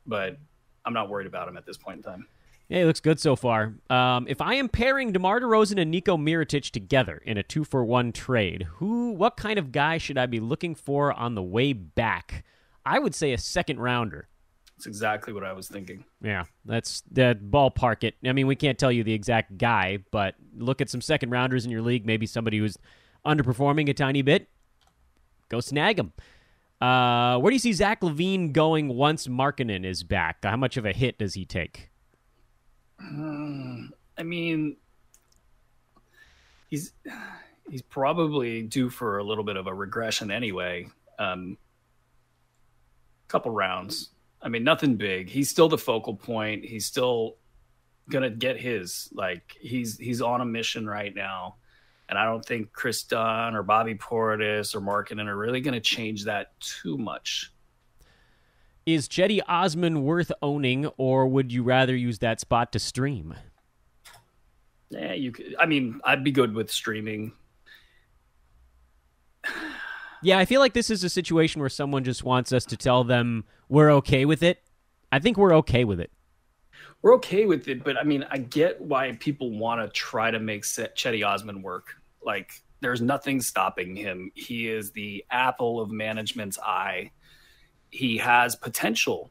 but I'm not worried about him at this point in time. Yeah, he looks good so far. If I am pairing DeMar DeRozan and Nico Mirotic together in a 2-for-1 trade, what kind of guy should I be looking for on the way back? I would say a 2nd rounder. That's exactly what I was thinking. Yeah, that's that ballpark it. I mean, we can't tell you the exact guy, but look at some 2nd rounders in your league, maybe somebody who's underperforming a tiny bit. Go snag him. Where do you see Zach LaVine going once Markkanen is back? How much of a hit does he take? I mean, he's probably due for a little bit of a regression anyway. Couple rounds. I mean, nothing big. He's still the focal point. He's still gonna get his. Like, he's on a mission right now, and I don't think Chris Dunn or Bobby Portis or Markkanen are really gonna change that too much. Is Cedi Osman worth owning, or would you rather use that spot to stream? Yeah, you could. I mean, I'd be good with streaming. Yeah, I feel like this is a situation where someone just wants us to tell them we're okay with it. I think we're okay with it. We're okay with it, but I mean, I get why people want to try to make Cedi Osman work. Like, there's nothing stopping him. He is the apple of management's eye. He has potential,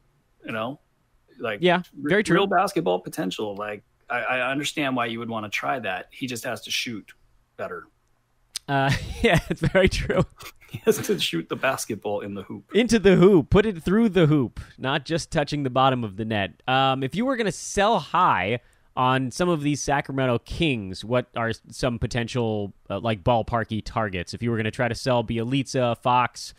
like, yeah, very true. Real basketball potential. Like, I understand why you would want to try that. He just has to shoot better. Yeah, it's very true. He has to shoot the basketball in the hoop. Into the hoop. Put it through the hoop, not just touching the bottom of the net. If you were going to sell high on some of these Sacramento Kings, what are some potential like ballparky targets? If you were going to try to sell Bjelica, Fox,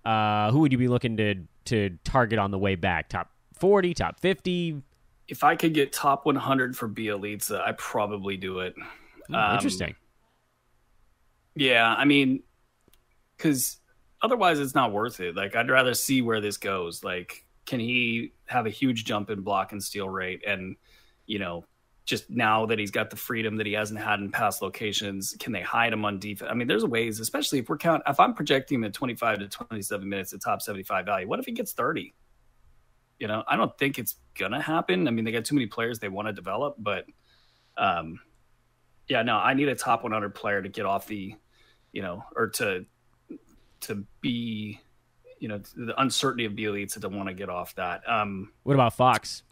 who would you be looking to target on the way back? Top 40, top 50? If I could get top 100 for Bjelica, I'd probably do it. Interesting. Yeah, I mean, because otherwise it's not worth it. Like, I'd rather see where this goes. Like, can he have a huge jump in block and steal rate? And, just now that he's got the freedom that he hasn't had in past locations, can they hide him on defense? I mean, there's ways, especially if I'm projecting him at 25 to 27 minutes at top 75 value. What if he gets 30? I don't think it's going to happen. I mean, they got too many players they want to develop, but yeah, no, I need a top 100 player to get off the, or to be, the uncertainty of Bielitsa to want to get off that. What about Fox?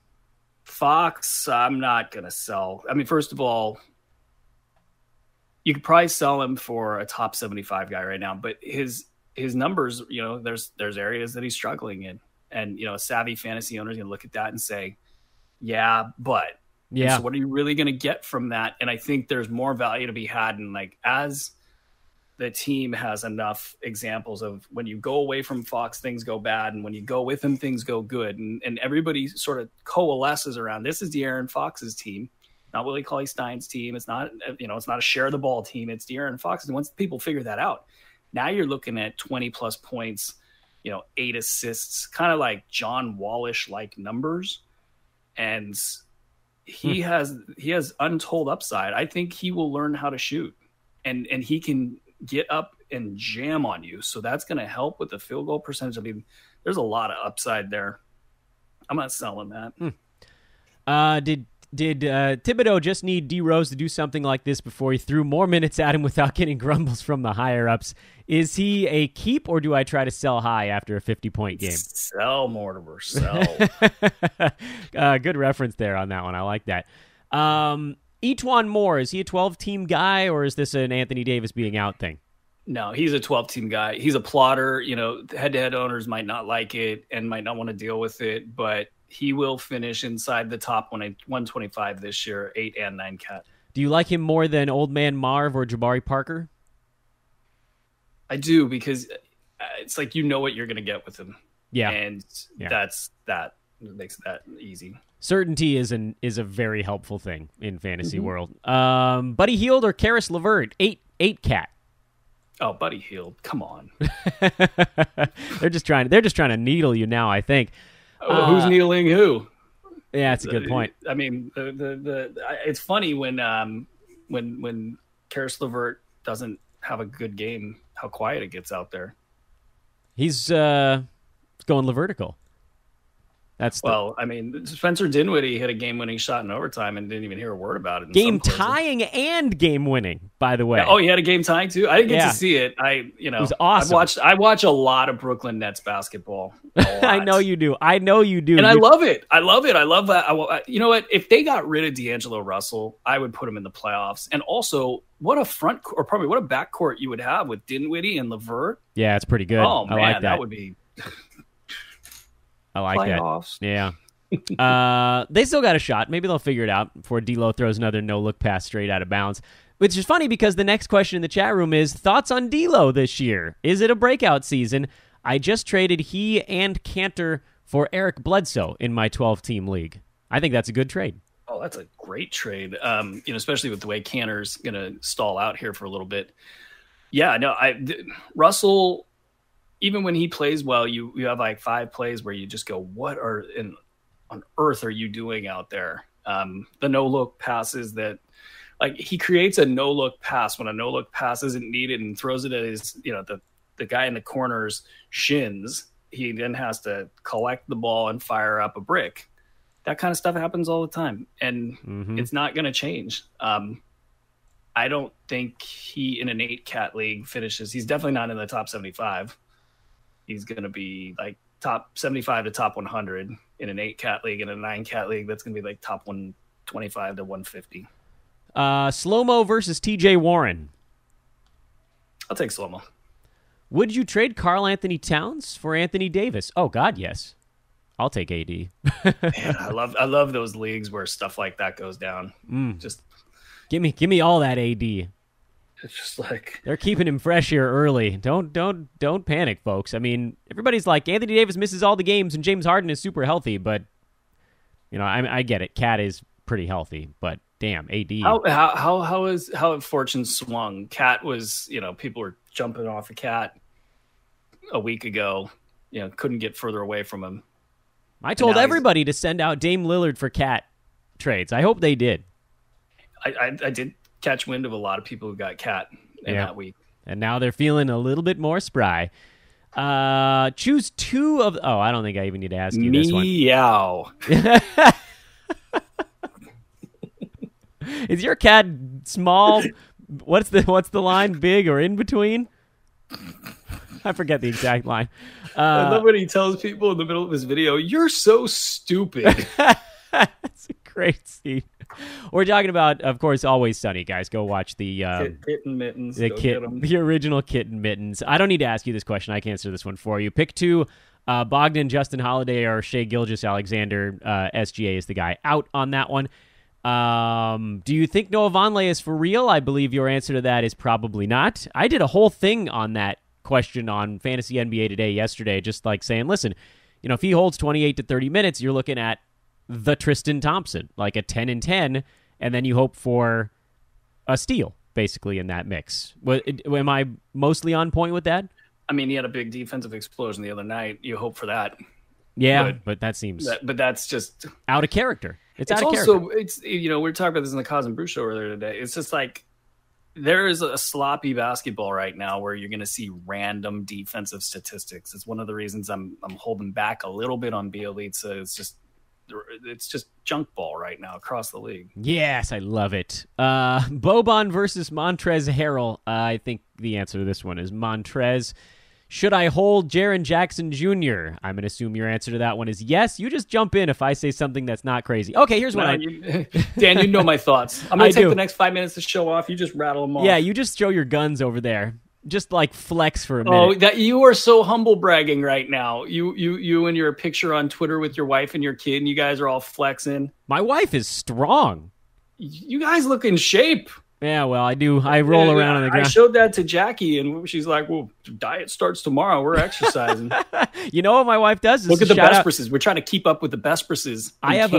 Fox, I'm not going to sell. I mean, first of all, you could probably sell him for a top 75 guy right now, but his numbers, there's areas that he's struggling in. And, a savvy fantasy owner is going to look at that and say, yeah, but. Yeah. So what are you really going to get from that? And I think there's more value to be had. And as the team has enough examples of when you go away from Fox, things go bad. And when you go with him, things go good. And everybody sort of coalesces around, this is De'Aaron Fox's team, not Willie Cauley-Stein's team. It's not, it's not a share the ball team. It's De'Aaron Fox. And once people figure that out, now you're looking at 20 plus points, 8 assists, kind of like John Wallish-like numbers. And he has untold upside. I think he will learn how to shoot, and he can get up and jam on you. So that's going to help with the field goal percentage. I mean, there's a lot of upside there. I'm not selling that. Did Thibodeau just need D Rose to do something like this before he threw more minutes at him without getting grumbles from the higher ups? Is he a keep, or do I try to sell high after a 50-point game? Sell, Mortimer, sell. Good reference there on that one. I like that. E'Twaun Moore, is he a 12-team guy, or is this an Anthony Davis being out thing? No, he's a 12-team guy. He's a plotter. Head-to-head owners might not like it and might not want to deal with it, but he will finish inside the top 125 this year, 8 and 9 cat. Do you like him more than Old Man Marv or Jabari Parker? I do, because it's like what you're going to get with him. Yeah. And that makes that easy. Certainty is a very helpful thing in fantasy world. Buddy Hield or Karis LeVert? 8 cat. Oh, Buddy Hield, come on. They're just trying to needle you now, I think. Who's needling who? Yeah, that's a good point. I mean, it's funny when Karis LeVert doesn't have a good game, how quiet it gets out there. He's going LeVertical. I mean, Spencer Dinwiddie hit a game-winning shot in overtime and didn't even hear a word about it. Game-tying and game-winning, by the way. Yeah, he had a game-tying too. I didn't get to see it. It was awesome. I watch a lot of Brooklyn Nets basketball. I know you do. And I love it. I love that. You know what? If they got rid of D'Angelo Russell, I would put him in the playoffs. And also, what a backcourt you would have with Dinwiddie and LeVert. Yeah, it's pretty good. Oh man, I like that would be. I like playoffs. That. Yeah. They still got a shot. Maybe they'll figure it out before D'Lo throws another no-look pass straight out of bounds. Which is funny because the next question in the chat room is, thoughts on D'Lo this year? Is it a breakout season? I just traded he and Cantor for Eric Bledsoe in my 12-team league. I think that's a good trade. Oh, that's a great trade. Especially with the way Cantor's going to stall out here for a little bit. Yeah, no, Russell, even when he plays well, you have like 5 plays where you just go, what on earth are you doing out there? The no-look passes that, like, he creates a no-look pass when a no-look pass isn't needed and throws it at his, the guy in the corner's shins. He then has to collect the ball and fire up a brick. That kind of stuff happens all the time, and it's not going to change. I don't think he, in an 8-cat league, finishes. He's definitely not in the top 75. He's going to be like top 75 to top 100 in an 8-cat league. In a 9-cat league, that's going to be like top 125 to 150. Slow-mo versus TJ Warren. I'll take slow-mo. Would you trade Karl Anthony Towns for Anthony Davis? Oh, God, yes. I'll take AD. Man, I love those leagues where stuff like that goes down. Just give me all that AD. It's just like they're keeping him fresh here early. Don't panic, folks. I mean, everybody's like, Anthony Davis misses all the games and James Harden is super healthy, but I get it. Cat is pretty healthy, but damn, AD. How have fortune swung? Cat was, people were jumping off a Cat a week ago. Couldn't get further away from him. I told everybody to send out Dame Lillard for Cat trades. I hope they did. I did catch wind of a lot of people who got Cat in that week. And now they're feeling a little bit more spry. Choose 2 of... Oh, I don't think I even need to ask you this one. Meow. Is your cat small? What's the line? Big or in between? I forget the exact line. I love when he tells people in the middle of his video, "You're so stupid." That's a great scene. We're talking about, of course, Always Sunny, guys. Go watch the Kitten Mittens. the original Kitten Mittens. I don't need to ask you this question. I can answer this one for you. Pick two. Bogdan, Justin Holiday, or Shea Gilgeous-Alexander. SGA is the guy out on that one. Do you think Noah Vonleh is for real? I believe your answer to that is probably not. I did a whole thing on that question on Fantasy NBA Today yesterday, just like saying, listen, if he holds 28 to 30 minutes, you're looking at the Tristan Thompson, like a 10 and 10, and then you hope for a steal, basically, in that mix. Am I mostly on point with that? I mean, he had a big defensive explosion the other night. You hope for that. Yeah, but that seems... But that's just... out of character. It's out of also, character. It's we were talking about this in the Cos and Brew show earlier today. It's just like, there is a sloppy basketball right now where you're going to see random defensive statistics. It's one of the reasons I'm holding back a little bit on Bjelica. It's just junk ball right now across the league. Yes, I love it. Boban versus Montrezl Harrell. I think the answer to this one is Montrez. Should I hold Jaren Jackson Jr.? I'm going to assume your answer to that one is yes. You just jump in if I say something that's not crazy. Okay, here's what Dan, you know my thoughts. I'm going to take the next 5 minutes to show off. You just rattle them off. Yeah, you just show your guns over there. Just like flex for a minute. Oh, you are so humble bragging right now. You and your picture on Twitter with your wife and your kid, and you guys are all flexing. My wife is strong. You guys look in shape. Yeah, well, I do. I roll around on the ground. I showed that to Jackie, and she's like, "Well, diet starts tomorrow. We're exercising." You know what my wife does? Look at the Bespresses. We're trying to keep up with the Bespresses. I have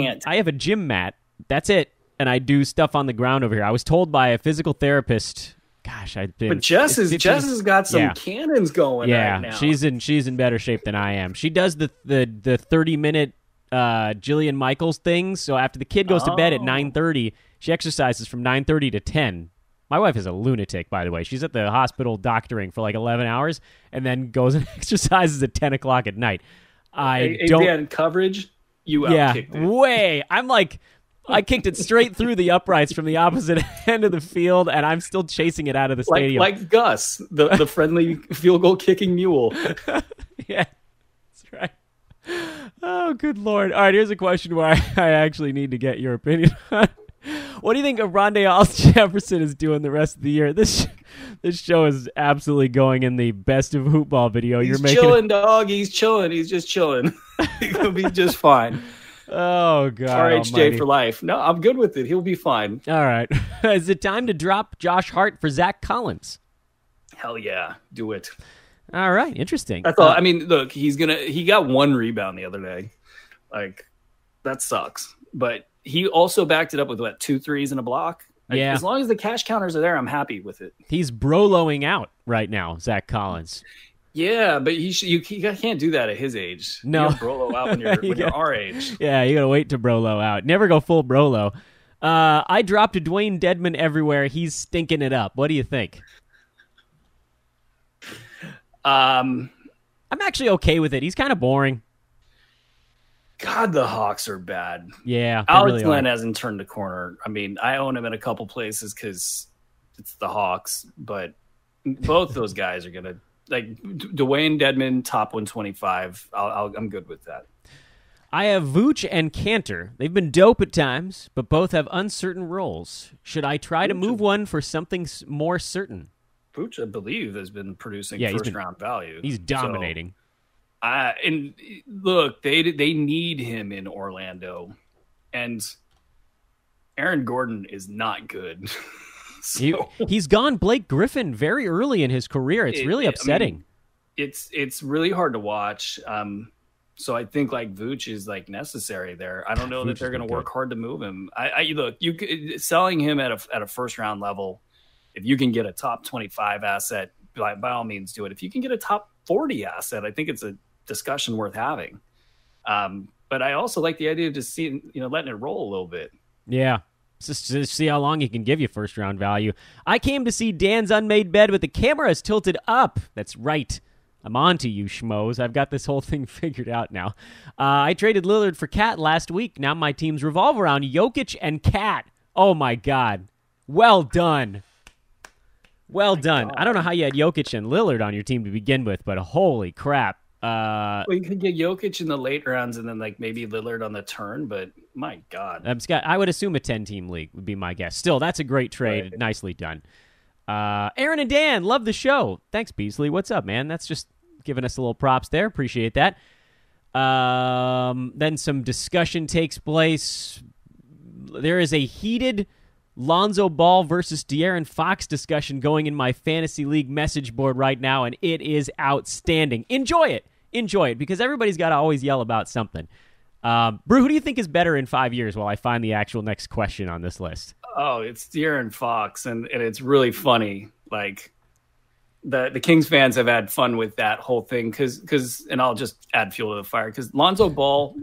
a gym mat. That's it, and I do stuff on the ground over here. I was told by a physical therapist. Gosh, But Jess has got some cannons going right now. she's in better shape than I am. She does the 30-minute Jillian Michaels thing. So after the kid goes to bed at 9:30, she exercises from 9:30 to 10. My wife is a lunatic, by the way. She's at the hospital doctoring for like 11 hours and then goes and exercises at 10 o'clock at night. Dan, coverage, you outkicked it. Way. I'm like... I kicked it straight through the uprights from the opposite end of the field, and I'm still chasing it out of the stadium. Like Gus, the friendly field goal kicking mule. Yeah, that's right. Oh, good Lord. All right, here's a question where I actually need to get your opinion on. What do you think of Rondé Jefferson is doing the rest of the year? This show is absolutely going in the best of hoopball video. He's chilling, dog. He's chilling. He's just chilling. He'll be just fine. Oh, God. RHJ for life. No, I'm good with it. He'll be fine. All right. Is it time to drop Josh Hart for Zach Collins? Hell yeah. Do it. All right. Interesting. That's all. I mean, look, he got one rebound the other day. Like, that sucks. But he also backed it up with, 2 threes and a block? Yeah. As long as the cash counters are there, I'm happy with it. He's broloing out right now, Zach Collins. Yeah, but you can't do that at his age. No. You gotta Brolo out when you're our age. Yeah, you got to wait to Brolo out. Never go full Brolo. I dropped a Dwayne Dedmon everywhere. He's stinking it up. What do you think? I'm actually okay with it. He's kind of boring. God, the Hawks are bad. Yeah, Alex really Len hasn't turned the corner. I mean, I own him in a couple places because it's the Hawks, but both those guys are going to... Like Dwayne Dedmon, top 125. I'm good with that. I have Vooch and Cantor. They've been dope at times, but both have uncertain roles. Should I try to move one for something more certain? Vooch, I believe, has been producing first-round value. He's dominating. And look, they need him in Orlando, and Aaron Gordon is not good. So, he's gone Blake Griffin very early in his career. It's really upsetting. I mean, it's really hard to watch. So I think Vooch is necessary there. I don't know that they're going to work hard to move him. Look, selling him at a first round level, if you can get a top 25 asset, by all means do it. If you can get a top 40 asset, I think it's a discussion worth having. But I also like the idea of just letting it roll a little bit. Yeah. Just to see how long he can give you first-round value. I came to see Dan's unmade bed with the cameras tilted up. That's right. I'm on to you, schmoes. I've got this whole thing figured out now. I traded Lillard for Cat last week. Now my teams revolve around Jokic and Cat. Oh, my God. Well done. Well done. I don't know how you had Jokic and Lillard on your team to begin with, but holy crap. Well, you could get Jokic in the late rounds and then like maybe Lillard on the turn, but my God. Scott, I would assume a 10-team league would be my guess. Still, that's a great trade. Right. Nicely done. Aaron and Dan, love the show. Thanks, Beasley. What's up, man? That's just giving us a little props there. Appreciate that. Then some discussion takes place. There is a heated Lonzo Ball versus De'Aaron Fox discussion going in my fantasy league message board right now, and it is outstanding. Enjoy it, because everybody's got to always yell about something. Brew, who do you think is better in 5 years while I find the actual next question on this list? Oh, it's De'Aaron Fox, and it's really funny. Like, the Kings fans have had fun with that whole thing because and I'll just add fuel to the fire, because Lonzo Ball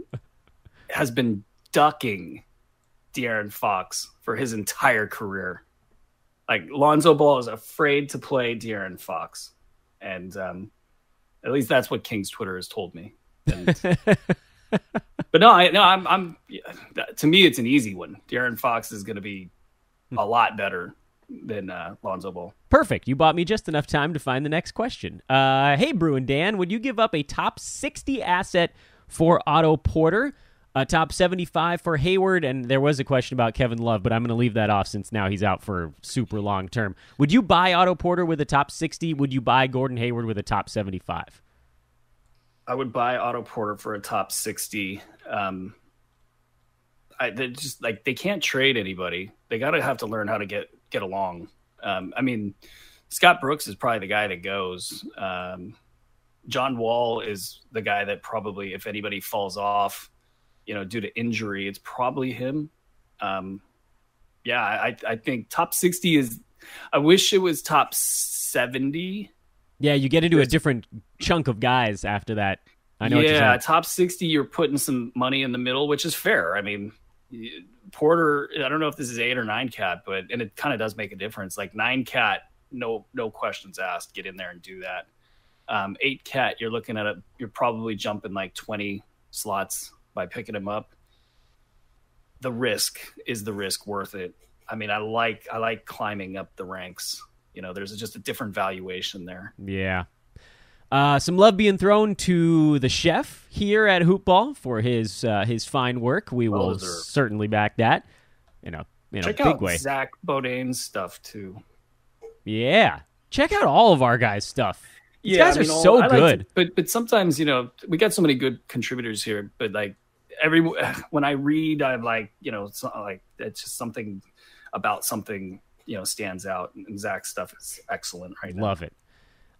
has been ducking De'Aaron Fox for his entire career. Like, Lonzo Ball is afraid to play De'Aaron Fox, and at least that's what Kings Twitter has told me. And, but I'm to me it's an easy one. De'Aaron Fox is going to be a lot better than Lonzo Ball. Perfect. You bought me just enough time to find the next question. Hey, Brew and Dan, would you give up a top 60 asset for Otto Porter, a top 75 for Hayward, and there was a question about Kevin Love, but I'm going to leave that off since now he's out for super long term. Would you buy Otto Porter with a top 60? Would you buy Gordon Hayward with a top 75? I would buy Otto Porter for a top 60. They can't trade anybody. They got to have to learn how to get along. I mean, Scott Brooks is probably the guy that goes. John Wall is the guy that probably, if anybody falls off, due to injury, it's probably him. I think top 60 is. I wish it was top 70. Yeah, you get into a different chunk of guys after that. I know. Yeah, top 60, you're putting some money in the middle, which is fair. I mean, Porter, I don't know if this is 8 or 9 cat, and it kind of does make a difference. Like 9 cat, no questions asked, get in there and do that. 8 cat, you're looking at you're probably jumping like 20 slots by picking him up. The risk worth it? I mean, I like climbing up the ranks. There's just a different valuation there. Yeah. Some love being thrown to the chef here at Hoopball for his fine work. We will certainly back that. Check big out way. Zach Bodain's stuff too. Yeah, check out all of our guys' stuff. These guys are so good. But sometimes we got so many good contributors here. But like when I read, I'm like it's just something about something stands out. And Zach's stuff is excellent right now. Love it.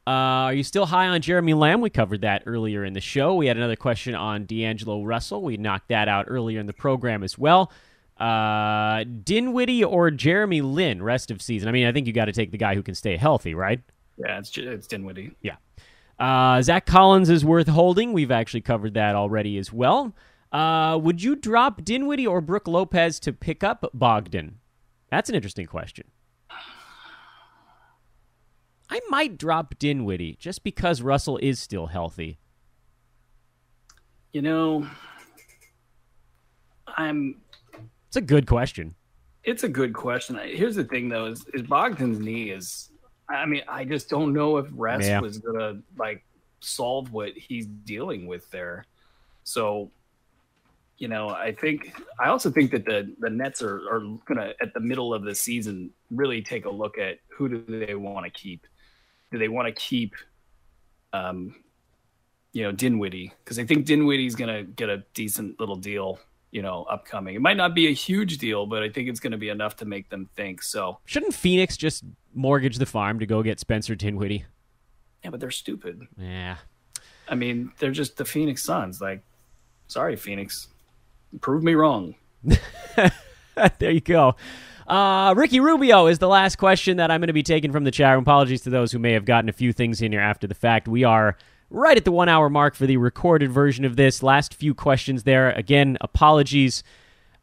Are you still high on Jeremy Lamb? We covered that earlier in the show. We had another question on D'Angelo Russell. We knocked that out earlier in the program as well. Dinwiddie or Jeremy Lin rest of season? I mean, I think you got to take the guy who can stay healthy, right? Yeah, it's Dinwiddie. Yeah. Zach Collins is worth holding. We've actually covered that already as well. Would you drop Dinwiddie or Brook Lopez to pick up Bogdan? That's an interesting question. I might drop Dinwiddie just because Russell is still healthy. It's a good question. It's a good question. Here's the thing, though, is Bogdan's knee is. I mean, I just don't know if rest was gonna solve what he's dealing with there. So, I also think that the Nets are gonna at the middle of the season really take a look at who do they want to keep. Do they want to keep, Dinwiddie? Because I think Dinwiddie's going to get a decent little deal, upcoming. It might not be a huge deal, but I think it's going to be enough to make them think. So shouldn't Phoenix just mortgage the farm to go get Spencer Dinwiddie? Yeah, but they're stupid. Yeah. I mean, they're just the Phoenix Suns. Like, sorry, Phoenix. Prove me wrong. There you go. Ricky Rubio is the last question that I'm going to be taking from the chat room. Apologies to those who may have gotten a few things in here after the fact. We are right at the 1 hour mark for the recorded version of this. Last few questions there. Again, apologies.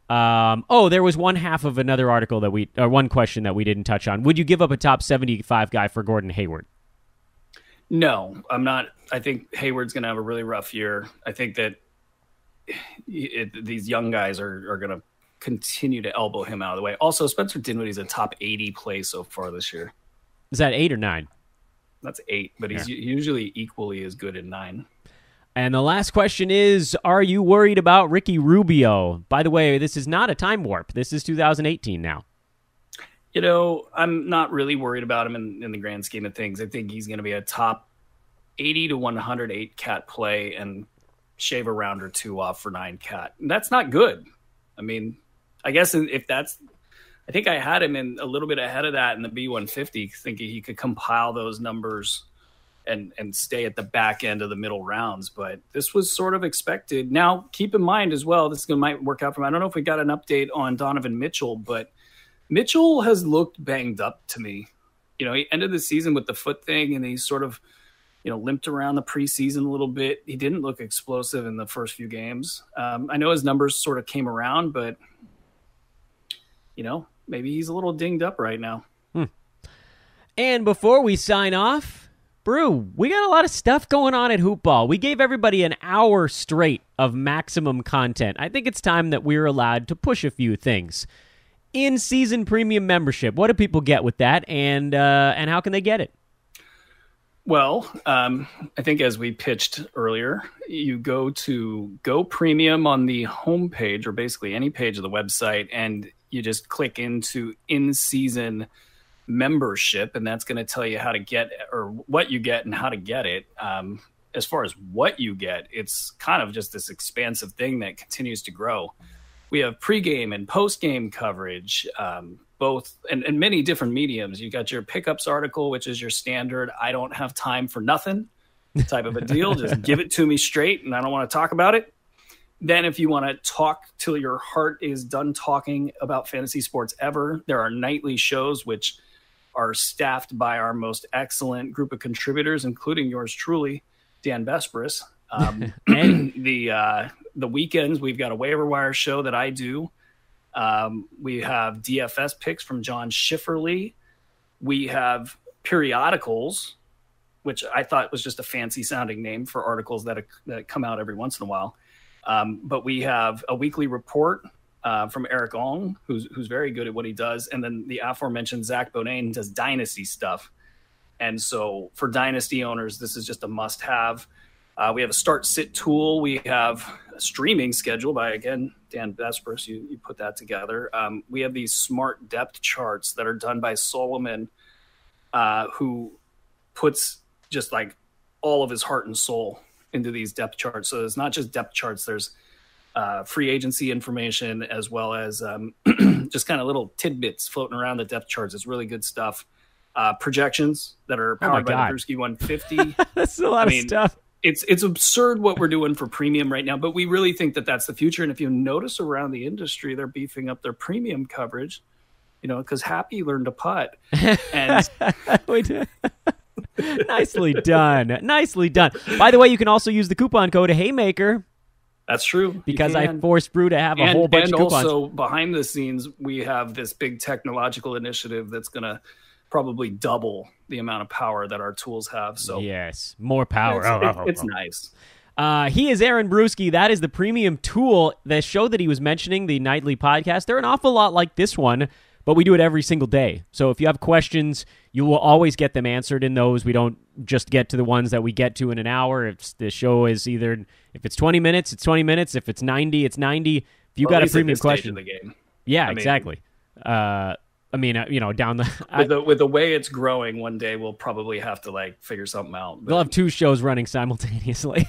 There was one half of another article one question that we didn't touch on. Would you give up a top 75 guy for Gordon Hayward? No, I'm not. I think Hayward's going to have a really rough year. I think that these young guys are going to continue to elbow him out of the way. Also, Spencer Dinwiddie's a top 80 play so far this year. Is that 8 or 9? That's 8, but he's usually equally as good in 9. And the last question is, are you worried about Ricky Rubio? By the way, this is not a time warp. This is 2018 now. I'm not really worried about him in the grand scheme of things. I think he's going to be a top 80 to 108 cat play and shave a round or two off for 9 cat. And that's not good. I mean, I guess if that's, I think I had him in a little bit ahead of that in the B150, thinking he could compile those numbers and stay at the back end of the middle rounds. But this was sort of expected. Now, keep in mind as well, this might work out for him. I don't know if we got an update on Donovan Mitchell, but Mitchell has looked banged up to me. He ended the season with the foot thing, and he sort of, limped around the preseason a little bit. He didn't look explosive in the first few games. I know his numbers sort of came around, but, maybe he's a little dinged up right now. And before we sign off, Brew, we got a lot of stuff going on at Hoopball. We gave everybody an hour straight of maximum content. I think it's time that we're allowed to push a few things. In-season premium membership. What do people get with that, and how can they get it? Well, I think as we pitched earlier, you go to Go Premium on the homepage, or basically any page of the website, and you just click into in-season membership, and that's going to tell you how to get, or what you get and how to get it. As far as what you get, it's kind of just this expansive thing that continues to grow. We have pregame and postgame coverage, both and many different mediums. You got your pickups article, which is your standard I don't have time for nothing type of a deal. Just give it to me straight, and I don't want to talk about it. Then if you want to talk till your heart is done talking about fantasy sports ever, there are nightly shows which are staffed by our most excellent group of contributors, including yours truly, Dan Besbris. The weekends, we've got a waiver wire show that I do. We have DFS picks from John Schifferly. We have periodicals, which I thought was just a fancy sounding name for articles that come out every once in a while. But we have a weekly report from Eric Ong, who's very good at what he does. And then the aforementioned Zach Bodine does dynasty stuff. And so for dynasty owners, this is just a must have. We have a start-sit tool. We have a streaming schedule by, again, Dan Besbris. You put that together. We have these smart depth charts that are done by Solomon, who puts just like all of his heart and soul into these depth charts. So it's not just depth charts. There's free agency information as well as just kind of little tidbits floating around the depth charts. It's really good stuff. Projections that are powered by the Drewski 150. That's a lot of stuff. It's absurd what we're doing for premium right now, but we really think that that's the future. And if you notice around the industry, they're beefing up their premium coverage, because Happy learned to putt. And we did. Nicely done. Nicely done. By the way, you can also use the coupon code Haymaker. That's true. Because I forced Brew to have a whole bunch of coupons. And also, behind the scenes, we have this big technological initiative that's going to probably double the amount of power that our tools have. So yes, more power. It's nice. He is Aaron Bruski. That is the premium tool. The show that he was mentioning, the nightly podcast, they're an awful lot like this one, but we do it every single day. So if you have questions, you will always get them answered in those. We don't just get to the ones that we get to in an hour. If the show is either, if it's 20 minutes, it's 20 minutes. If it's 90, it's 90. If you got a premium question. Of the game. Yeah, exactly. Down with the way it's growing, one day we'll probably have to figure something out. We'll have 2 shows running simultaneously.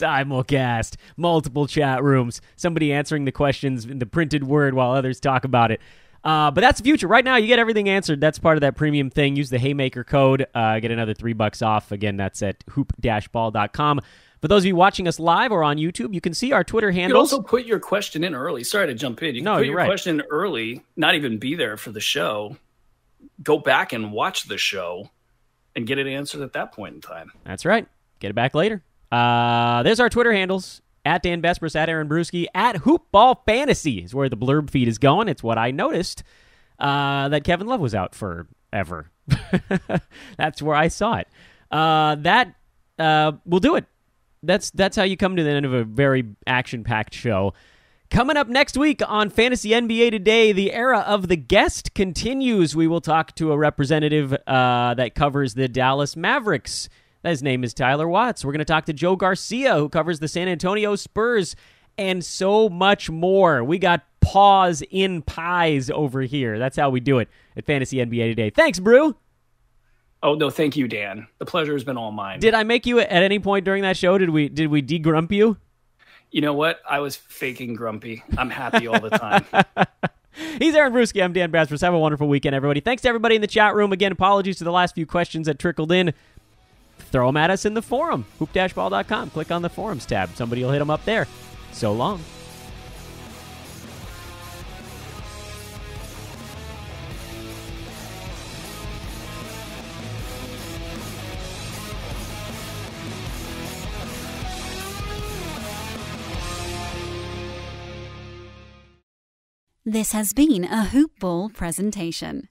Simulcast, multiple chat rooms, somebody answering the questions in the printed word while others talk about it. But that's the future. Right now, you get everything answered. That's part of that premium thing. Use the Haymaker code. Get another $3 off. Again, that's at hoop-ball.com. For those of you watching us live or on YouTube, you can see our Twitter handles. You can also put your question in early. Sorry to jump in. You can put your question in early, not even be there for the show. Go back and watch the show and get it answered at that point in time. That's right. Get it back later. There's our Twitter handles. At Dan Besbris, at Aaron Bruski, at Hoopball Fantasy is where the blurb feed is going. It's what I noticed that Kevin Love was out forever. That's where I saw it. We'll do it. That's how you come to the end of a very action-packed show. Coming up next week on Fantasy NBA Today, the era of the guest continues. We will talk to a representative that covers the Dallas Mavericks. His name is Tyler Watts. We're going to talk to Joe Garcia, who covers the San Antonio Spurs, and so much more. We got paws in pies over here. That's how we do it at Fantasy NBA Today. Thanks, Brew. Oh, no, thank you, Dan. The pleasure has been all mine. Did I make you at any point during that show? Did we de-grump you? You know what? I was faking grumpy. I'm happy all the time. He's Aaron Bruski. I'm Dan Brassford. Have a wonderful weekend, everybody. Thanks to everybody in the chat room. Again, apologies to the last few questions that trickled in. Throw them at us in the forum, hoop-ball.com. Click on the forums tab. Somebody will hit them up there. So long. This has been a Hoop Ball presentation.